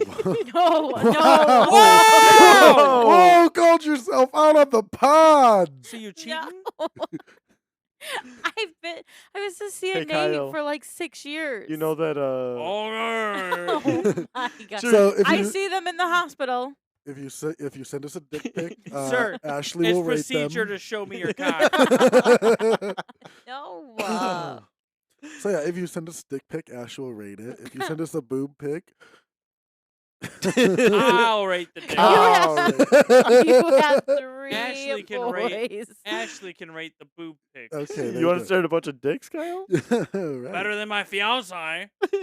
Speaker 4: No,
Speaker 5: Wow.
Speaker 4: no.
Speaker 2: Whoa!
Speaker 5: Whoa, called yourself out on the pod.
Speaker 2: So you cheating?
Speaker 4: No. I was a CNA
Speaker 3: Kyle.
Speaker 4: for like 6 years.
Speaker 3: You know that
Speaker 2: All right.
Speaker 4: Oh my god.
Speaker 5: So if
Speaker 4: I
Speaker 5: you
Speaker 4: see them in the hospital.
Speaker 5: if you send us a dick pic,
Speaker 2: Sir,
Speaker 5: Ashley
Speaker 2: It's
Speaker 5: will rate
Speaker 2: procedure
Speaker 5: them.
Speaker 2: to show me your cock.
Speaker 4: No.
Speaker 5: So yeah, if you send us a dick pic, Ash will rate it. If you send us a boob pic,
Speaker 2: I'll rate the dick.
Speaker 4: You have 3
Speaker 2: Ashley can
Speaker 4: boys.
Speaker 2: rate. Ashley can rate the boob pic.
Speaker 5: Okay,
Speaker 3: you want to start a bunch of dicks, Kyle?
Speaker 5: right.
Speaker 2: Better than my fiance.
Speaker 4: What do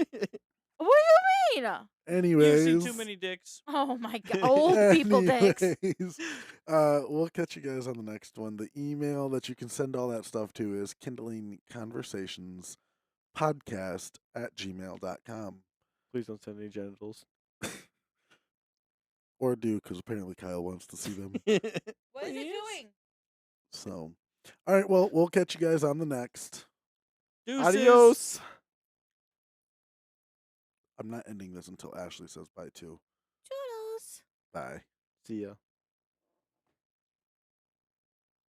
Speaker 4: you mean?
Speaker 5: Anyways,
Speaker 2: You've seen too many dicks.
Speaker 4: Oh my god. Old people dicks.
Speaker 5: Anyways, we'll catch you guys on the next one. The email that you can send all that stuff to is Kindling Conversations podcast@gmail.com.
Speaker 3: Please don't send any genitals.
Speaker 5: Or do, because apparently Kyle wants to see them.
Speaker 4: What is it
Speaker 2: Please?
Speaker 4: doing?
Speaker 5: So, all right, well, we'll catch you guys on the next.
Speaker 2: Deuces.
Speaker 3: Adios.
Speaker 5: I'm not ending this until Ashley says bye, too.
Speaker 4: Toodles.
Speaker 5: Bye.
Speaker 3: See ya.